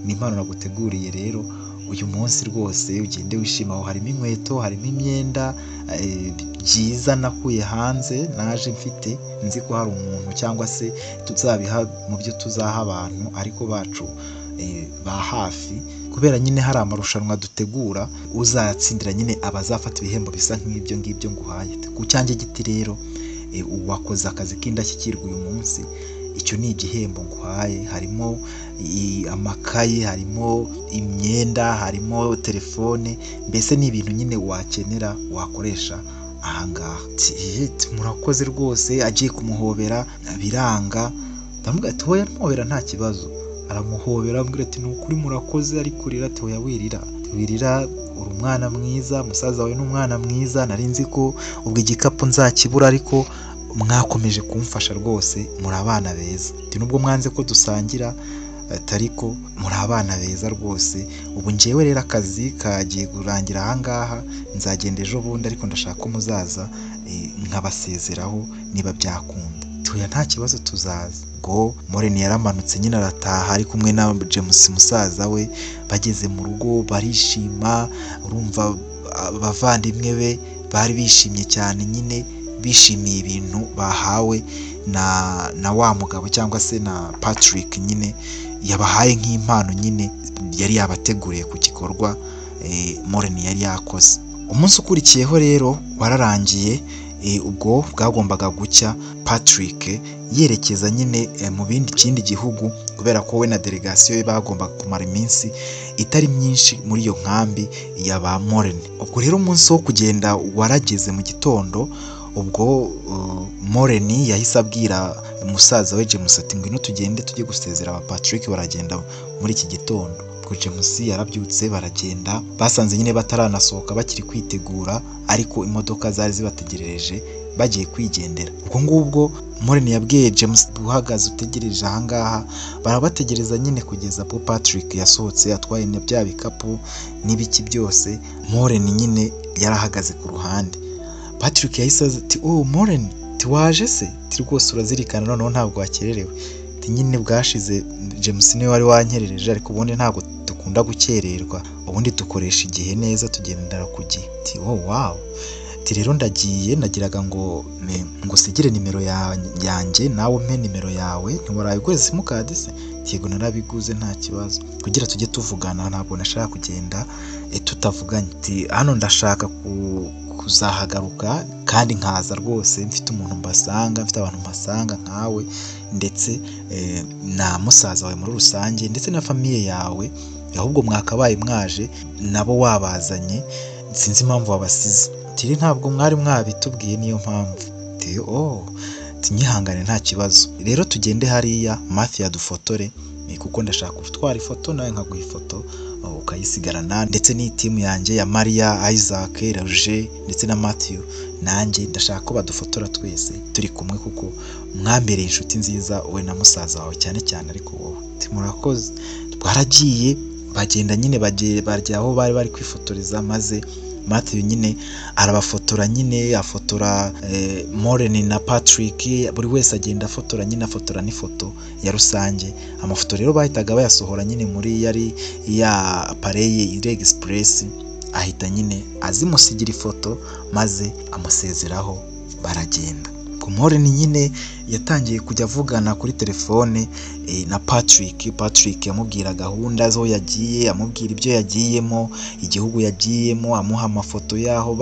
ni impano naguteguriye, rero uyu munsi rwose ugende wishima. Aho harimo inkweto, harimo imyenda byiza nakuye hanze, naje mfite, nzi ko hari umuntu cyangwa se tuzabiha mu byo tuzaha abantu ariko bacu ba hafi, kubera nyine hari amarushanwa dutegura, uzayatsindira nyine abazafata ibihembo bisa nk'ibyo ngibyo nguhaye. Ku cyanjye giti rero, wakoze akazi k'indashyikirwa uyu munsi, icyo ni igihembo nguhaye. Harimo amakaye, harimo imyenda, harimo telefone, mbese ni ibintu nyine wakenera wakoresha ahangaha. Murakoze rwose. Agiye kumuhobera biranga, ndamubwira ati hoya muhobera nta kibazo. Aramuhobera amubwira ati ni ukuri murakoze, ariko rira ati hoya wirira, uri umwana mwiza, musaza wawe ni umwana mwiza. Nari nzi ko ubwo igikapu nzakibura, ariko mwakomeje kumfasha rwose, muri abana beza, nubwo mwanze ko dusangira ariko muri abana beza rwose. Ubu njyewe rero akazi kagiye kurangira ahangaha, nzagenda ejo bundi, ariko ndashaka ko muzaza nkabasezeraho niba byakunda. Tuya nta kibazo tuzaza. Ubwo Moreni yaramanutse nyine arataha ari kumwe na James musaza we, bageze mu rugo barishima, urumva abavandimwe be bari bishimye cyane, nyine bishimiye ibintu bahawe na wa mugabo cyangwa se na Patrick, nyine yabahaye nk'impano nyine yari yabateguriye ku gikorwa Moreni yari yakoze. Umunsi ukurikiyeho rero wararangiye, ubwo bwagombaga gucya Patrick yerekeza nyine mu kindi gihugu, kubera ko we na delegasiyo ye bagombaga kumara iminsi itari myinshi muri iyo nkambi ya ba Moreni. Ubwo rero umunsi wo kugenda warageze mu gitondo, ubwo Moreni yahise abwira umusaza we James ati ngwino tugende tujye gusezera aba Patrick, baragenda muri iki gitondo. Ubwo James yarabyutse baragenda, basanze nyine bataranasohoka bakiri kwitegura, ariko imodoka zari zibategerereje bagiye kwigendera. Ubwo ngubwo Moreni yabwiye James uhagaze utegereje ahangaha, barabategereza nyine kugeza ubwo Patrick yasohotse atwaye na bya bikapu n'ibiki byose. Moreni nyine yarahagaze ku ruhande. Patrick yahise ati Moreni waje se? Rwose urazirikana noneho ntabwo wakererewe. Nyine bwashize James niwe wari wankerereje, ariko ubundi ntabwo dukunda gukererwa, ubundi dukoresha igihe neza, tugendera ku gihe. Wow, rero ndagiye, nagiraga ngo sigire nimero yanjye nawe umpe nimero yawe, ntiwarayiguze simukadi se? Yego narabiguze nta kibazo, kugira tujye tuvugana, ntabwo nashaka kugenda tutavuganye. Hano ndashaka kuzahagaruka kandi nkaza rwose mfite umuntu mbasanga, mfite abantu mbasanga nkawe, ndetse na musaza wawe muri rusange, ndetse na famiye yawe, ahubwo mwakabaye mwaje nabo wabazanye, sinzi impamvu wabasize. Ntabwo mwari mwabitubwiye, niyo mpamvu. Nyihangane nta kibazo. Rero tugende hariya Matthew adufotore, kuko ndashaka gutwara ifoto nawe nkaguha ifoto ukayisigarana, ndetse n'itimu yanjye ya Maria, Isaac, Roger ndetse na Matthew, nanjye ndashaka ko badufotora twese turi kumwe, kuko mwambereye inshuti nziza we na musaza wawe cyane cyane. Ariko wowe murakoze. Twaragiye bagenda nyine barya aho bari kwifotoreza, maze Matthew nyine arabafotora, nyine afotora Moreni na Patrick, buri wese agenda afotora, nyine afotora n'ifoto ya rusange. Amafoto rero bahitaga bayasohora nyine muri yari ya appareil Express, ahita nyine azimusigira ifoto maze amusezeraho, baragenda. Moreni nyine yatangiye kujya avugana kuri telefone na Patrick yamubwira gahunda zo yagiye, amubwira ibyo yagiyemo, igihugu yagiyemo, amuha amafoto y'aho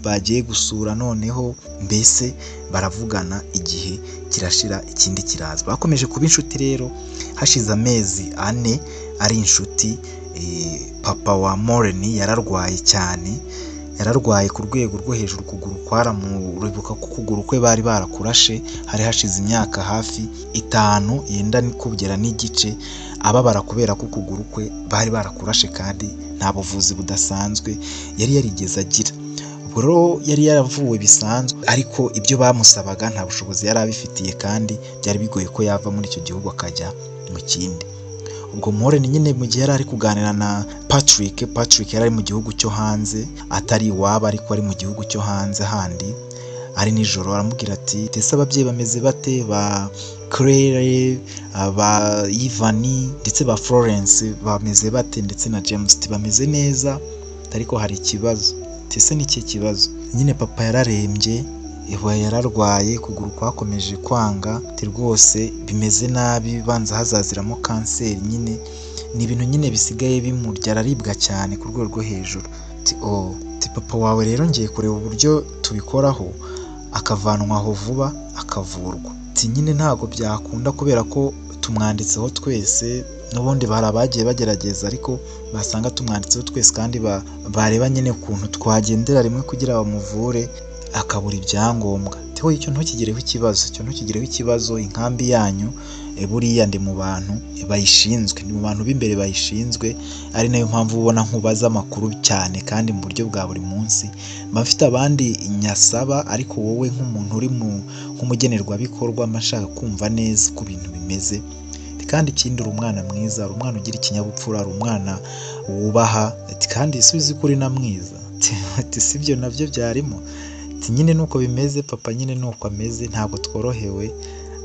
bagiye gusura. Noneho mbese baravugana, igihe kirashira ikindi kiraza, bakomeje kuba inshuti. Rero hashize amezi 4 ari inshuti. Papa wa Moreni yararwaye cyane, yararwaye ku rwego rwo hejuru, ukuguru kwaramuribuka ko ukuguru kwe bari barakurashe, hari hashize imyaka hafi 5 yenda kugera n'igice, ababara kubera ko ukuguru kwe bari barakurashe kandi nta buvuzi budasanzwe yari yarigeze agira. Ubwo rero yari yaravuwe bisanzwe, ariko ibyo bamusabaga nta bushobozi yari abifitiye, kandi byari bigoye ko yava muri icyo gihugu akajya mu kindi. Ubwo Moreni nyine mu gihe yari ari kuganira na Patrick yari ari mu gihugu cyo hanze, atari iwabo ariko ari mu gihugu cyo hanze handi, ari nijoro. Aramubwira ati ese ababyeyi bameze bate, ba Claire, ba Ivani ndetse ba Florence bameze bate, ndetse na James bameze neza, ariko hari ikibazo. Ese ni iki kibazo? Nyine papa yararembye, yararwaye, kuguru kwakomeje kwanga, rwose bimeze nabi, banza hazaziramo kanseri. Nyine ni ibintu nyine bisigaye bimurya, araribwa cyane ku rwego rwo hejuru. Papa wawe rero ngiye kureba uburyo tubikoraho akavanwaho vuba akavurwa. Nyine ntabwo byakunda kubera ko tumwanditseho twese, n'ubundi bari abagiye bagerageza, ariko basanga tumwanditseho twese, kandi bareba nyine ukuntu twagendera rimwe kugira bamuvure, akabura ibyangombwa. Icyo ntukigireho ikibazo, inkambi yanyu buriya ndi mu bantu bayishinzwe, ni mu bantu b'imbere bayishinzwe, ari nayo mpamvu ubona nkubaza amakuru cyane kandi mu buryo bwa buri munsi. Mba mfite abandi nyasaba, ariko wowe nk'umuntu uri nk'umugenerwabikorwa mba nshaka kumva neza uko ibintu bimeze. Kandi ikindi, uri umwana mwiza, uri umwana ugira ikinyabupfura, uri umwana wubaha, kandi si uzi ko uri na mwiza. Si ibyo nabyo byarimo? Nyine nuko bimeze, papa nyine nuko ameze, ntabwo tworohewe,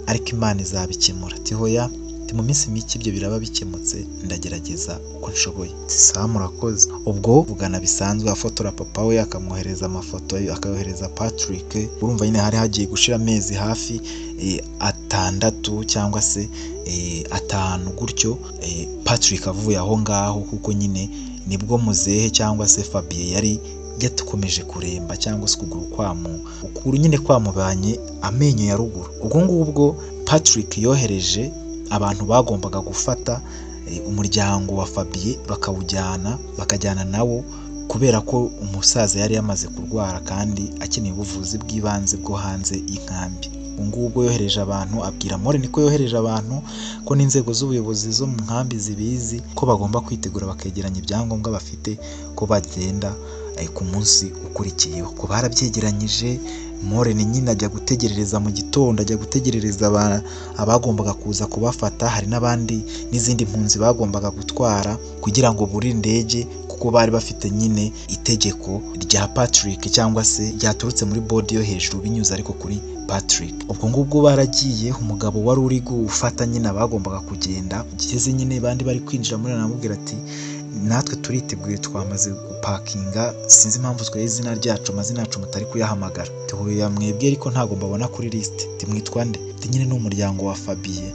ariko Imana izabikemura. Hoya mu minsi mike ibyo biraba bikemutse, ndagerageza uko nshoboye. Sawa, murakoze. Ubwo vugana bisanzwe, afotora papa we akamwohereza amafoto, akayohereza Patrick. Urumva nyine hari hagiye gushira amezi hafi 6 cyangwa se 5 gutyo, Patrick avuye aho ngaho, kuko nyine nibwo muzehe cyangwa se Fabien yari yatukomeje kuremba, cyangwa se ukuguru nyine kwamubanye amenyo ya ruguru. Ubwo ngubwo Patrick yohereje abantu bagombaga gufata umuryango wa Fabien bakajyana nawo, kubera ko umusaza yari yamaze kurwara kandi akeneye ubuvuzi bw'ibanze bwo hanze y'inkambi. Ubwo yohereje abantu, abwira Moreni ko yohereje abantu, ko n'inzego z'ubuyobozi zo mu nkambi zibizi ko bagomba kwitegura bakegeranya ibyangombwa bafite, ko bagenda ku munsi ukurikiyeho. Ko barabyegeranyije, Moreni nyine ajya gutegerereza mu gitondo, ajya gutegerereza abagombaga kuza kubafata. Hari n'abandi n'izindi mpunzi bagombaga gutwara kugira ngo buri ndege, kuko bari bafite nyine itegeko rya Patrick, cyangwa se ryaturutse muri bodi yo hejuru binyuze ariko kuri Patrick. Ubwo ngubwo baragiye, umugabo wari uri gufata nyine abagombaga kugenda, ugeze nyine bandi bari kwinjira muri, aramubwira ati natwe turiteguye, twamaze gupakinga, sinzi impamvu twaye izina ryacu, amazina yacu mutari kuyahamagara. Hoya mwebwe ariko ntabwo mbabona kuri liste. Mwitwa nde? Nyine ni umuryango wa Fabien,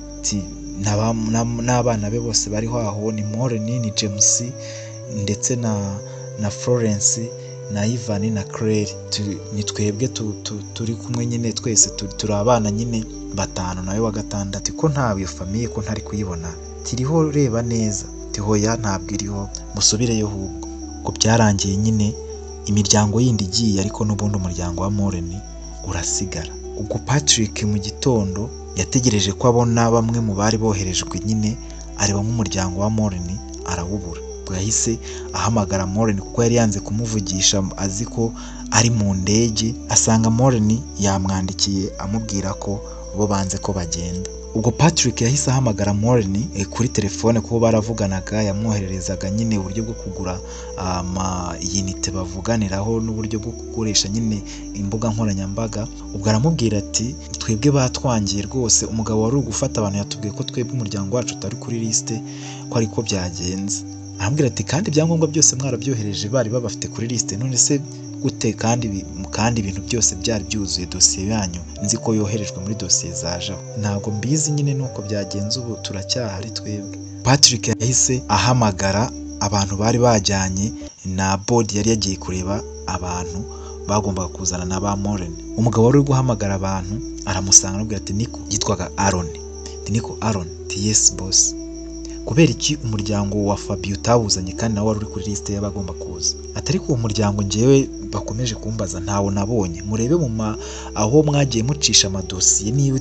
n'abana be bose bariho aho, ni Moreni, ni James, ndetse na Florence, na Ivan, na Claire. Ni twebwe turi kumwe nyine, twese turi abana nyine 5 nawe wa 6. Ko ntawe famiye ko ntari kuyibona, tiriho reba neza. Hoya ntabwo iriho, musubireyo ahubwo. Ko byarangiye nyine imiryango yindi igiye, ariko n'ubundi umuryango wa Moreni urasigara. Ubwo Patrick mu gitondo yategereje ko abona bamwe mu bari boherejwe, nyine areba nk'umuryango wa Moreni, arawubura. Ubwo yahise ahamagara Moreni, kuko yari yanze kumuvugisha, azi ko ari mu ndege. Asanga Moreni yamwandikiye amubwira ko bo banze ko bagenda. Ubwo Patrick yahise ahamagara Moreni kuri telefone, kuko baravuganaga, yamwohererezaga nyine uburyo bwo kugura amayinite bavuganiraho, n'uburyo bwo gukoresha nyine imbuga nkoranyambaga. Ubwo aramubwira ati twebwe batwangiye rwose, umugabo wari gufata abantu yatubwiye ko twebwe umuryango wacu utari kuri liste, ko ariko byagenze. Arambwira ati kandi ibyangombwa byose mwarabyohereje, bari babafite kuri liste, none se gute? Kandi ibintu byose byari byuzuye, dosiye yanyu nzi ko yoherejwe muri dosiye zaje. Ntabwo mbizi nyine nuko byagenze, ubu turacyahari twebwe. Patrick yahise ahamagara abantu bari bajyanye na bodi, yari yagiye kureba abantu bagombaga kuzana na ba Moreni. Umugabo wari uri guhamagara abantu aramusanga, arabwira ati Niko, yitwaga Aaron. Niko Aaron, yes boss. Kubera iki umuryango wa Fabien utawuzanye kandi nawe wari uri kuri liste y'abagomba kuza? Atari ko umuryango ngewe bakomeje kumbaza ntawo nabonye. Murebe aho mwagiye mucisha amadosiye, niba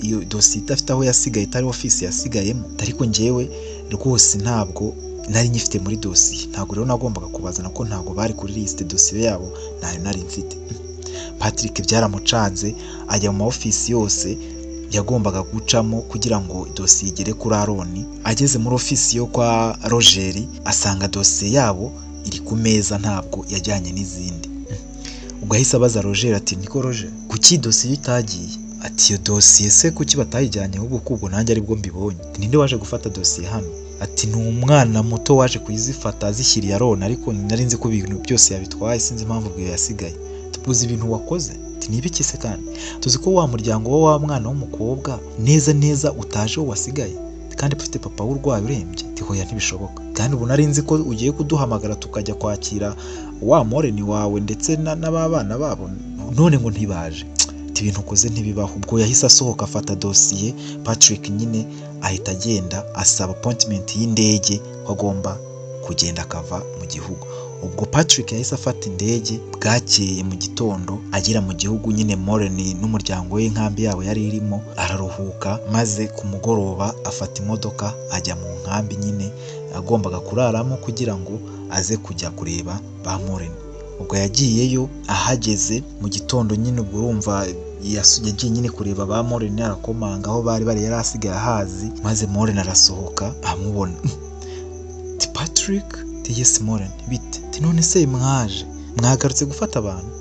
iyo dosiye idafite aho yasigaye, itari office yasigayemo. Ariko ngewe rwose ntabwo nari nyifite muri dosiye, ntabwo rero nagombaga kubazana, ko ntabwo bari kuri liste, dosiye yabo nari mfite. Patrick byaramucanze, ajya mu office yose yagombaga gucamo kugira ngo dosiye igere kuri Aaron. Ageze muri ofisi yo kwa Roger, asanga dosiye yabo iri ku meza, ntabwo yajyanye n'izindi. Ubwo ahise abaza Roger ati Niko Roger, kuki dosiye itagiye? Ati iyo dosiye se kuki batayijyanye? Ahubwo kubwo nanjye aribwo mbibonye. Ninde waje gufata dosiye hano? Ati ni umwana muto waje kuyizifata azishyiriye Aaron, ariko nari nzi ko ibintu byose yabitwaye, sinzi impamvu bwe yasigaye. Tubuze ibintu wakoze? Nibiki se kandi tuzi ko wa muryango wa mwana w'umukobwa neza utaje wasigaye, kandi ufite papa w'urwaye urembye. Hoya ntibishoboka, kandi ubu nari nzi ko ugiye kuduhamagara tukajya kwakira wa Moreni wawe ndetse n'ababana babo, none ngo ntibaje. Ibintu ukoze ntibibaho. Ubwo yahise asohoka afata dosiye. Patrick nyine ahita agenda asaba appointment y'indege ko agomba kugenda akava mu gihugu. ubwo Patrick yahise afata indege bwakeye mu gitondo agera mu gihugu nyine Moren n'umuryango we inkambi yabo yari irimo araruhuka, maze ku mugoroba afata imodoka ajya mu nkambi nyine agombaga kuraramo kugira ngo aze kujya kureba ba Moren. ubwo yagiyeyo ahageze mu gitondo nyine ubwo urumva yagiye nyine kureba ba Moren arakomanga aho bari yari asigaye ahazi, maze Moren arasohoka amubona. Ti Patrick, ti yes Moren, bite? Ti none se mwagarutse gufata abantu?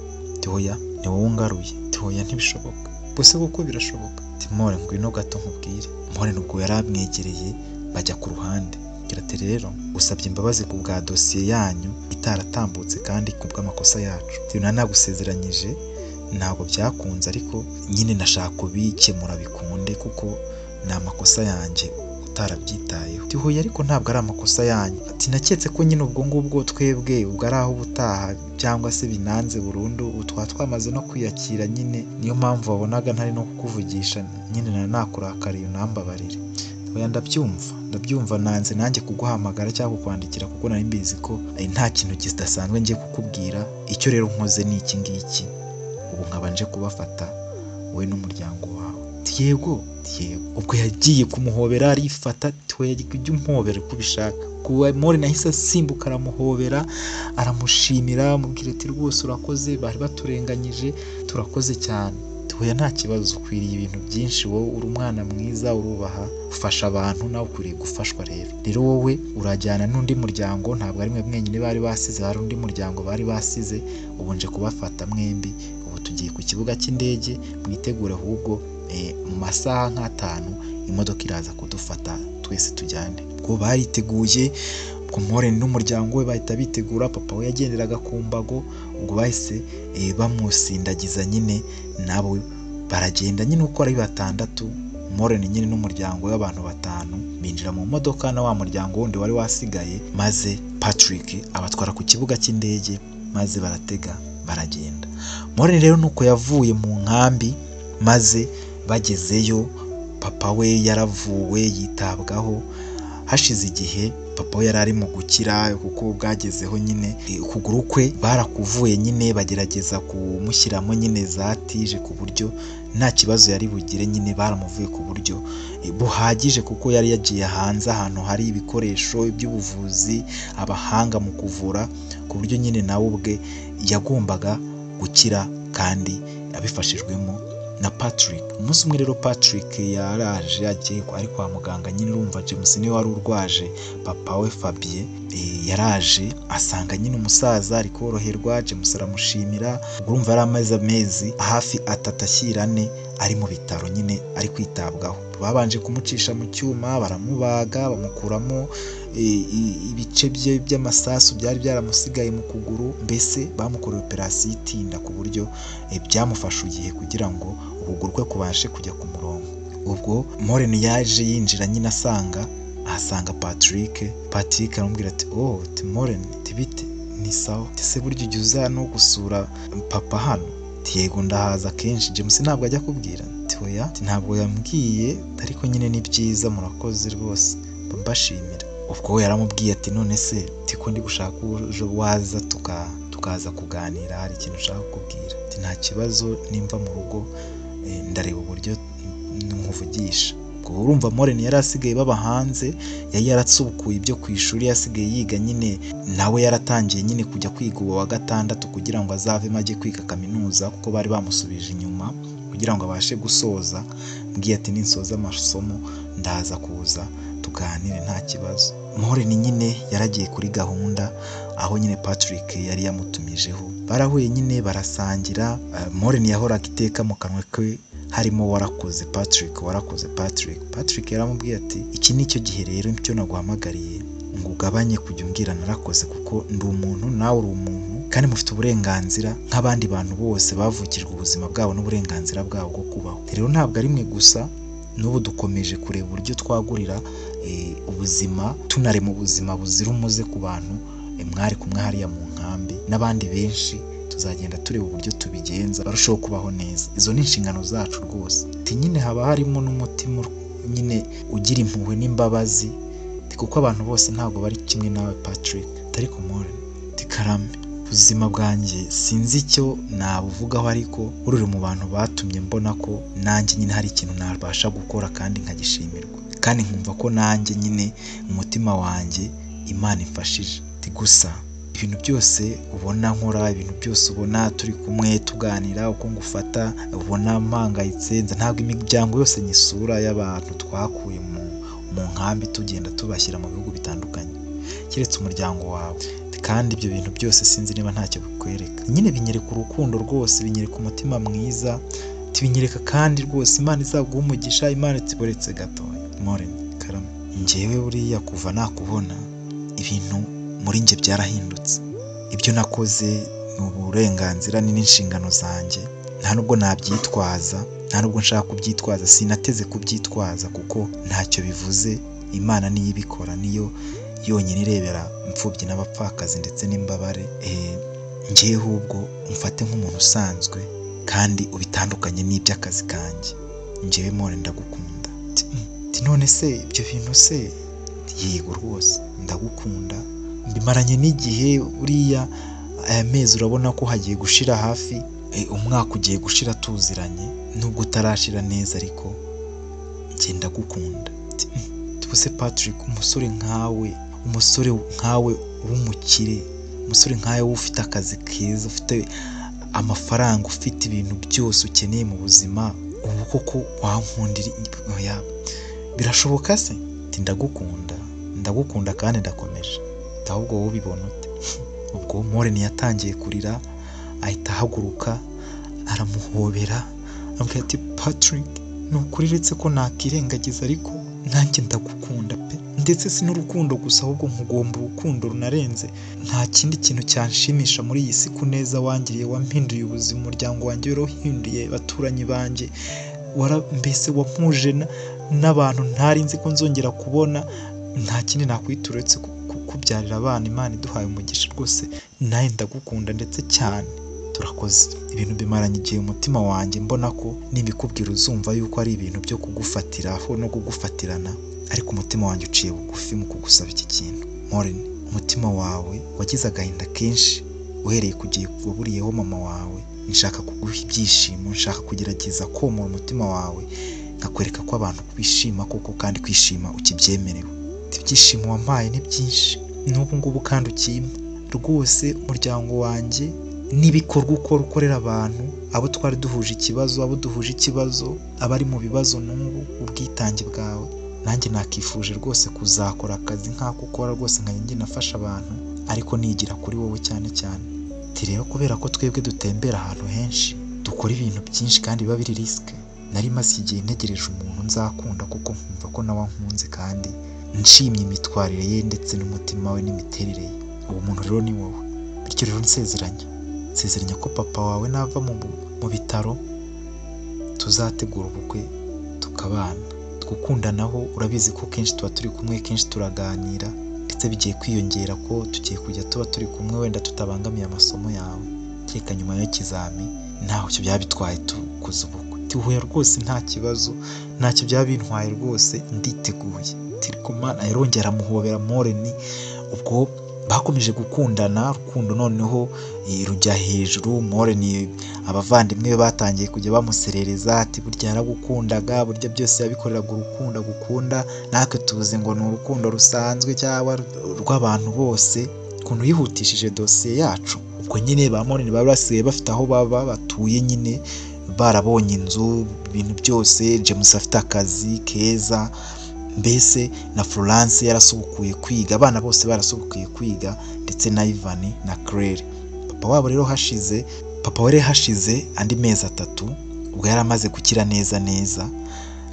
Ti oya, ni wowe ungaruye. Ti oya ntibishoboka. Bose kuko birashoboka. Ti Moren ngwino gato nkubwire. Moren ubwo yaramwegereye bajya ku ruhande. Ati rero usabye imbabazi ku bwa dosiye yanyu itaratambutse kandi ku bw'amakosa yacu. Ti nagusezeranyije ntabwo byakunze ariko nyine nashaka kubikemura bikunde kuko ni amakosa yanjye utarabyitayeho. Ti hoya ariko ntabwo ari amakosa yanyu. Ati naketse ko nyine ubwo ngubwo twebwe ubwo ari aho ubutaha cyangwa se binanze burundu twamaze no kwiyakira nyine niyo mpamvu wabonaga ntari no kukuvugisha nyine nakurakariye unambabarire. Oya ndabyumva nanze nanjye kuguhamagara cyangwa kukwandikira kuko nari mbizi ko nta kintu kidasanzwe ngiye kukubwira. Icyo rero nkoze ni iki ngiki, ubu nkabanje kubafata we n'umuryango wawe. Yego ubwo yagiye kumuhobera arifata. Twe yagiye umuhobera uko ubishaka. Kuba Moren nahise asimbuka aramuhobera aramushimira amubwira ati rwose urakoze, bari baturenganyije, turakoze cyane. Oya nta kibazo, ukwiriye ibintu byinshi, wowe uri umwana mwiza, urubaha, ufasha abantu, nawe ukwiriye gufashwa. Rero wowe urajyana n'undi muryango, ntabwo ari mwe mwenyine bari basize, hari undi muryango bari basize, ubu nje kubafata mwembi. Ubu tugiye ku kibuga cy'indege, mwitegure ahubwo mu masaha nk'5 imodoka iraza kudufata twese tujyane. Ubwo bariteguye, ubwo Moren n'umuryango we bahita bitegura. Papa we yagenderaga ku mbago, ubwo bahise bamusindagiza nyine nabo baragenda nyine uko ari 6. Moren nyine n'umuryango we abantu 5 binjira mu modoka na wa muryango wundi wari wasigaye, maze Patrick abatwara ku kibuga cy'indege maze baratega baragenda. Moren rero nuko yavuye mu nkambi, maze bagezeyo papa we yaravuwe yitabwaho. Hashize igihe papa we yari ari mu gukira kuko bwagezeho nyine ukuguru kwe barakuvuye nyine bagerageza kumushyiramo nyine za tije ku buryo nta kibazo yari bugire, nyine baramuvuye ku buryo buhagije kuko yari yagiye hanze ahantu hari ibikoresho by'ubuvuzi, abahanga mu kuvura, ku buryo nyine nawe ubwe yagombaga gukira kandi abifashijwemo na Patrick. Umunsi umwe rero Patrick yaraje agiye ari kwa muganga nyine urumva James niwe wari urwaje papa we Fabien. Yaraje asanga nyine umusaza ari koroherwa, James aramushimira. Urumva yari amaze amezi hafi 3-4 ari mu bitaro nyine ari kwitabwaho. Babanje kumucisha mu cyuma baramubaga bamukuramo ibice bye by'amasasu byari byaramusigaye mu kuguru, mbese bamukoreye operasiyo itinda ku buryo byamufasha igihe kugira ngo ukuguru kwe kubashe kujya ku murongo. Ubwo Moren yaje yinjira nyine ahasanga Patrick aramubwira ati ti Moren tibite ni sawa, ese buryo ujya uza no gusura papa hano? Yego ndahaza kenshi. James ntabwo ajya kubwira? Oya ntabwo yambwiye ariko nyine ni byiza, murakoze rwose mbashimira. Ubwo we yaramubwiye ati none se tiko ndi gushaka ejo waza tukaza kuganira, hari ikintu ushaka kukubwira. Nta kibazo, nimva mu rugo ndareba uburyo nkuvugisha. Ubwo urumva Moren yari asigaye baba hanze, yari yaratsubukuye ibyo ku ishuri, yasigaye yiga nyine, nawe yaratangiye nyine kujya kwiga uwa 6 kugira ngo azavemo ajye kwiga kaminuza kuko bari bamusubije inyuma kugira ngo abashe gusoza. Mbwiye ati ninsoza amasomo ndaza kuza tuganire nta kibazo. Moren nyine yaragiye kuri gahunda aho nyine Patrick yari yamutumijeho, barahuye nyine barasangira. Moren yahoraga iteka mu kanwa ke harimo warakoze Patrick, warakoze Patrick. Patrick yaramubwiye ati iki nicyo gihe rero nicyo naguhamagariye ngo ugabanye kujya umbwira narakoze kuko ndi umuntu nawe uri umuntu kandi mufite uburenganzira nk'abandi bantu bose bavukijwe ubuzima bwabo n'uburenganzira bwabo bwo kubaho. Rero ntabwo ari mwe gusa, n'ubu dukomeje kureba uburyo twagurira ubuzima, tunarema ubuzima buzira umuze ku bantu mwari kumwe hariya mu nkambi n'abandi benshi. Tuzagenda tureba uburyo tubigenza barushaho kubaho neza. Izo ni inshingano zacu rwose. Nyine haba harimo n'umutima nyine ugira impuhwe n'imbabazi kuko abantu bose ntabwo bari kimwe nawe Patrick. Ariko Moren karame ubuzima bwanjye sinzi icyo nabuvugaho, ariko uri mu bantu batumye mbona ko nanjye nyine hari ikintu nabasha gukora kandi nkagishimirwa, kandi nkumva ko nanjye nyine umutima wanjye Imana imfashije. Gusa ibintu byose ubona nkora, ibintu byose ubona turi kumwe tuganira uko ngufata, ubona mpangayitse, ntabwo imiryango yose nyisura y'abantu twakuye mu nkambi tugenda tubashyira mu bihugu bitandukanye, keretse umuryango wawe. Kandi ibyo bintu byose sinzi niba ntacyo bikwereka, nyine binyereka urukundo rwose, binyereka umutima mwiza, binyereka kandi rwose Imana izaguha umugisha. Imana itiboretse gatoya. Moreni karame, njyewe buriya kuva nakubona ibintu muri njye byarahindutse. Ibyo nakoze ni uburenganzira n'inshingano zanjye, nta nubwo nabyitwaza, nta nubwo nshaka kubyitwaza, sinateze kubyitwaza kuko ntacyo bivuze. Imana niyo ibikora, niyo yonyine irebera imfubyi n'abapfakazi ndetse n'imbabare. Njyewe ubwo umfate nk'umuntu usanzwe kandi ubitandukanye n'iby'akazi kanjye. Njyewe More ndagukunda. None se ibyo bintu se? Yego rwose ndagukunda, mbimaranye n'igihe. Uriya aya mezi urabona ko hagiye gushira hafi umwaka ugiye gushira tuziranye, nubwo utarashira neza ariko njye ndagukunda. Tubuse Patrick, umusore nkawe w'umukire, umusore nkawe ufite akazi keza, ufite amafaranga, ufite ibintu byose ukeneye mu buzima, ubu koko wankundira? Birashoboka se? Ndagukunda kandi ndakomeje. Ahubwo wowe ubibona ute? Ubwo More yatangiye kurira, ahita ahaguruka aramuhobera, amubwira ati Patrick, ni ukuri uretse ko nakirengagiza ariko nanjye ndagukunda pe, ndetse si n'urukundo gusa ahubwo nkugomba urukundo runarenze. Nta kindi kintu cyanshimisha muri iyi si kuneza wangiriye, wampinduye ubuzima, umuryango wanjye warahinduye, abaturanyi banjye mbese wampuje n'abantu ntari nzi ko nzongera kubona. Nta kindi nakwita uretse kubyarira abana Imana iduhaye umugisha. Rwose nawe ndagukunda ndetse cyane. Turakoze. Ibintu bimaranye igihe umutima wanjye mbona ko nibikubwira uzumva yuko ari ibintu byo kugufatiraho no kugufatirana, ariko umutima wanjye uciye bugufi mu kugusaba iki kintu. Moreni, umutima wawe wagize agahinda kenshi uhereye ku gihe waburiyeho mama wawe. Nshaka kuguha ibyishimo, nshaka kugerageza komora umutima wawe, nkakwereka ko abantu kwishima koko kandi kwishima ukibyemerewe. Ibyishimo wampaye ni byinshi n'ubu ngubu kandi ukimpa. Rwose umuryango wanjye n'ibikorwa ukorera abantu, abo twari duhuje ikibazo, abari mu bibazo n'ubu, ubwitange bwawe. Nanjye nakifuje rwose kuzakora akazi nk'ako ukora rwose, nkajya nafasha abantu, ariko nigira kuri wowe cyane cyane. Rero kubera ko twebwe dutembera ahantu henshi, dukora ibintu byinshi kandi biba biri risike, nari maze igihe ntegereje umuntu nzakunda kuko nkumva ko nawe ankunze kandi nshimye imitwarire ye ndetse n'umutima we n'imiterere ye. Uwo muntu rero ni wowe. Bityo rero nsezeranya ko papa wawe nava mu bitaro tuzategura ubukwe tukabana. Gukundanaho urabizi ko kenshi tuba turi kumwe, kenshi turaganira, ndetse bigiye kwiyongera ko tugiye kujya tuba turi kumwe, wenda tutabangamiye amasomo yawe, kereka nyuma y'ikizami ntaho cyo byaba bitwaye tukoze ubukwe. Tuhuye rwose nta kibazo, ntacyo byaba bintwaye rwose, nditeguye. Mana yarongera amuhobera Moreni. Ubwo bakomeje gukundana, rukundo noneho rujya hejuru. Moreni abavandimwe be batangiye kujya bamuserereza ati burya yaragukundaga, burya byose yabikoreraga urukundo agukunda, natwe tuzi ngo ni urukundo rusanzwe cyangwa rw'abantu bose, ukuntu yihutishije dosiye yacu. Ubwo nyine ba Moreni bari basigaye bafite aho baba batuye, nyine barabonye inzu, ibintu byose. James afite akazi keza, mbese na Florence yarasubukuye kwiga, abana bose barasubukuye kwiga, ndetse na Ivan na Claire. Papa we rero hashize andi mezi 3 ubwo yari amaze gukira neza,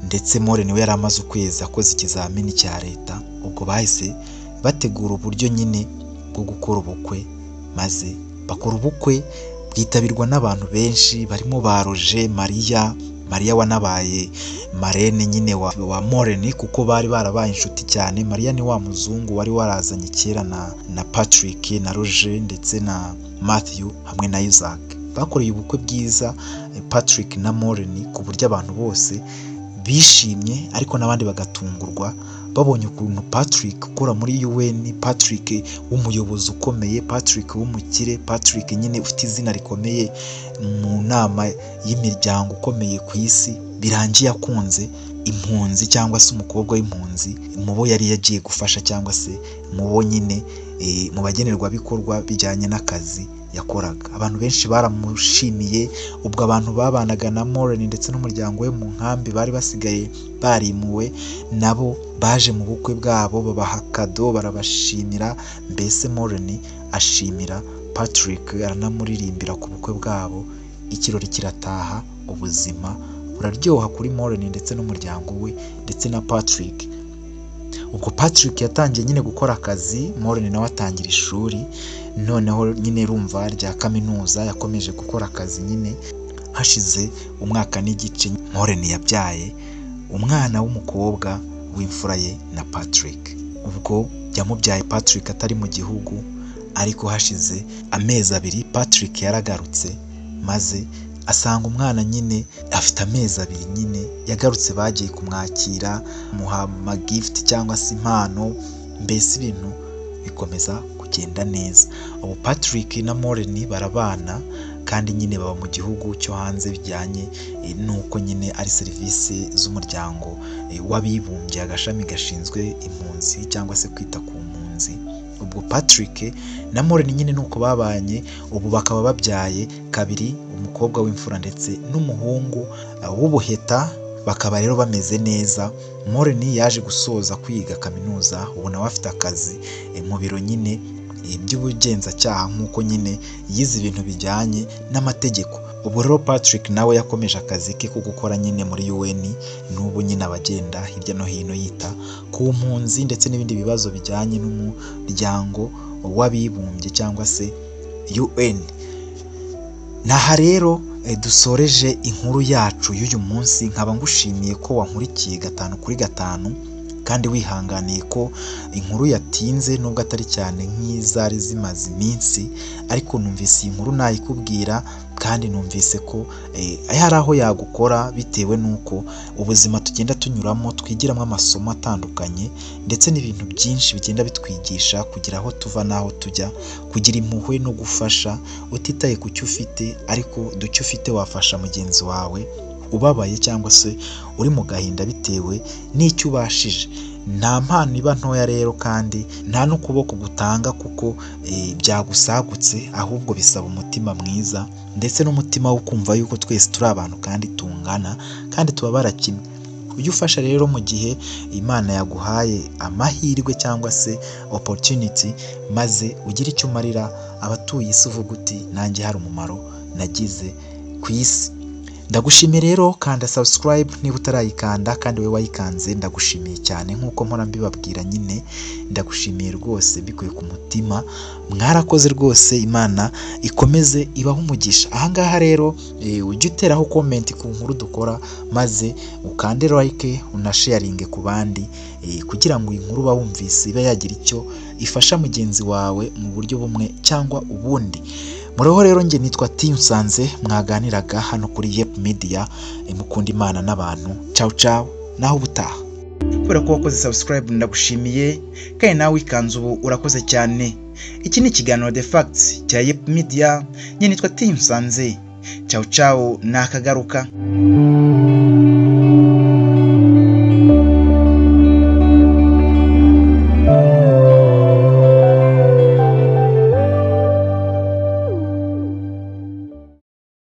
ndetse Moreni we yari amaze ukwezi akoze ikizamini cya leta. Ubwo bahise bategura uburyo nyine bwo gukora ubukwe, maze bakora ubukwe bwitabirwa n'abantu benshi, barimo ba Roger, Maria wanabaye marene nyine wa Moreni kuko bari barabaye inshuti cyane. Maria ni wa muzungu wari warazanye kera na Patrick na Roger ndetse na Matthew hamwe na Isaac. Bakoreye ubukwe bwiza Patrick na Moreni ku buryo abantu bose bishimye, ariko n'abandi bagatungurwa babonye ukuntu Patrick ukora muri UN, Patrick w'umuyobozi ukomeye, Patrick w'umukire, Patrick nyine ufite izina rikomeye mu nama y'imiryango ukomeye ku isi, birangiye akunze impunzi cyangwa se umukobwa w'impunzi mubo yari yagiye gufasha cyangwa se mubo nyine mu bagenerwabikorwa bijyanye n'akazi yakoraga. Abantu benshi baramushimiye, ubwo abantu babanaga na Maureen ndetse n'umuryango we mu nkambi bari basigaye barimuwe, nabo baje mu bukwe bwabo babaha kado barabashimira. Mbese Maureen ashimira Patrick aranamuririmbira ku bukwe bwabo, ikirori kirataha, ubuzima buraryoha kuri Maureen ndetse n'umuryango we ndetse na Patrick. Ubwo Patrick yatangiye nyine gukora akazi, Maureen nawe atangira ishuri, noneho nyine rumva rya kaminuza yakomeje gukora akazi. Nyine hashize umwaka n'igice Maureen yabyaye umwana w'umukobwa w'imfura ye na Patrick. Ubwo yamubyaye Patrick atari mu gihugu, ariko hashize amezi 2 Patrick yaragarutse, maze asanga umwana nyine afite amezi 2 nyine yagarutse, bagiye kumwakira muha amagift cyangwa se impano, mbese ibintu bikomeza kugenda neza. Ubu Patrick na Maureen barabana kandi nyine baba mu gihugu cyo hanze bijyanye nuko nyine ari serivisi z'umuryango w'abibumbye, agashami gashinzwe impunzi cyangwa se kwita ku mpunzi. Ubwo Patrick na Maureen nyine nuko babanye, ubu bakaba babyaye kabiri, umukobwa w'imfura ndetse n'umuhungu w'ubuheta, bakaba rero bameze neza. Maureen yaje gusoza kwiga kaminuza, ubu nawe afite akazi mu biro nyine by'ubugenzacyaha, nk'uko nyine yize ibintu bijyanye n'amategeko. Ubu rero Patrick nawe yakomeje akazi ke ko gukora nyine muri UN, n'ubu nyine abagenda hirya no hino yita ku mpunzi ndetse n'ibindi bibazo bijyanye n'umuryango w'abibumbye cyangwa se UN. Naha rero dusoreje inkuru yacu y'uyu munsi, nkaba ngushimiye ko wankurikiye 5 kuri 5 kandi wihanganiye ko inkuru yatinze nubwo atari cyane nk'izari zimaze iminsi, ariko numvise iyi nkuru nayikubwira kandi numvise ko hari aho yagukora bitewe nuko ubuzima tugenda tunyuramo twigiramo amasomo atandukanye ndetse n'ibintu byinshi bigenda bitwigisha kugira aho tuva n'aho tujya, kugira impuhwe no gufasha utitaye ku cyo ufite, ariko ducyo ufite wafasha mugenzi wawe ubabaye cyangwa se uri mu gahinda bitewe n'icyo ubashije. Nta mpano iba ntoya rero kandi nta n'ukuboko gutanga kuko byagusagutse, ahubwo bisaba umutima mwiza ndetse n'umutima wo kumva yuko twese turi abantu kandi tungana kandi tubabara kimwe. Ujye ufasha rero mu gihe Imana yaguhaye amahirwe cyangwa se opportunity, maze ugire icyo umarira abatuye isi, uvuga uti nanjye hari umumaro nagize ku isi. Ndagushimiye rero, kanda subscribe niba utarayikanda, kandi we wayikanze ndagushimiye cyane nk'uko mpora mbibabwira. Nyine ndagushimiye rwose bikuye ku mutima, mwarakoze rwose, Imana ikomeze ibaho umugisha. Ahangaha rero ujye uteraho comment ku nkuru dukora, maze ukande like unasharinge ku bandi, kugira ngo iyi nkuru bawumvise ibe yagira icyo ifasha mugenzi wawe mu buryo bumwe cyangwa ubundi. Muriho rero, njye nitwa Nsanze, mwaganiraga hano kuri Yep Media. Mukunda Imana n'abantu. Ciao ciao, naho ubutaha. Kubera ko wakoze subscribe ndagushimiye, kandi nawe ikanze ubu urakoze cyane. Iki ni ikiganiro The Facts cya Yep Media, njye nitwa Nsanze. Ciao ciao, nakagaruka.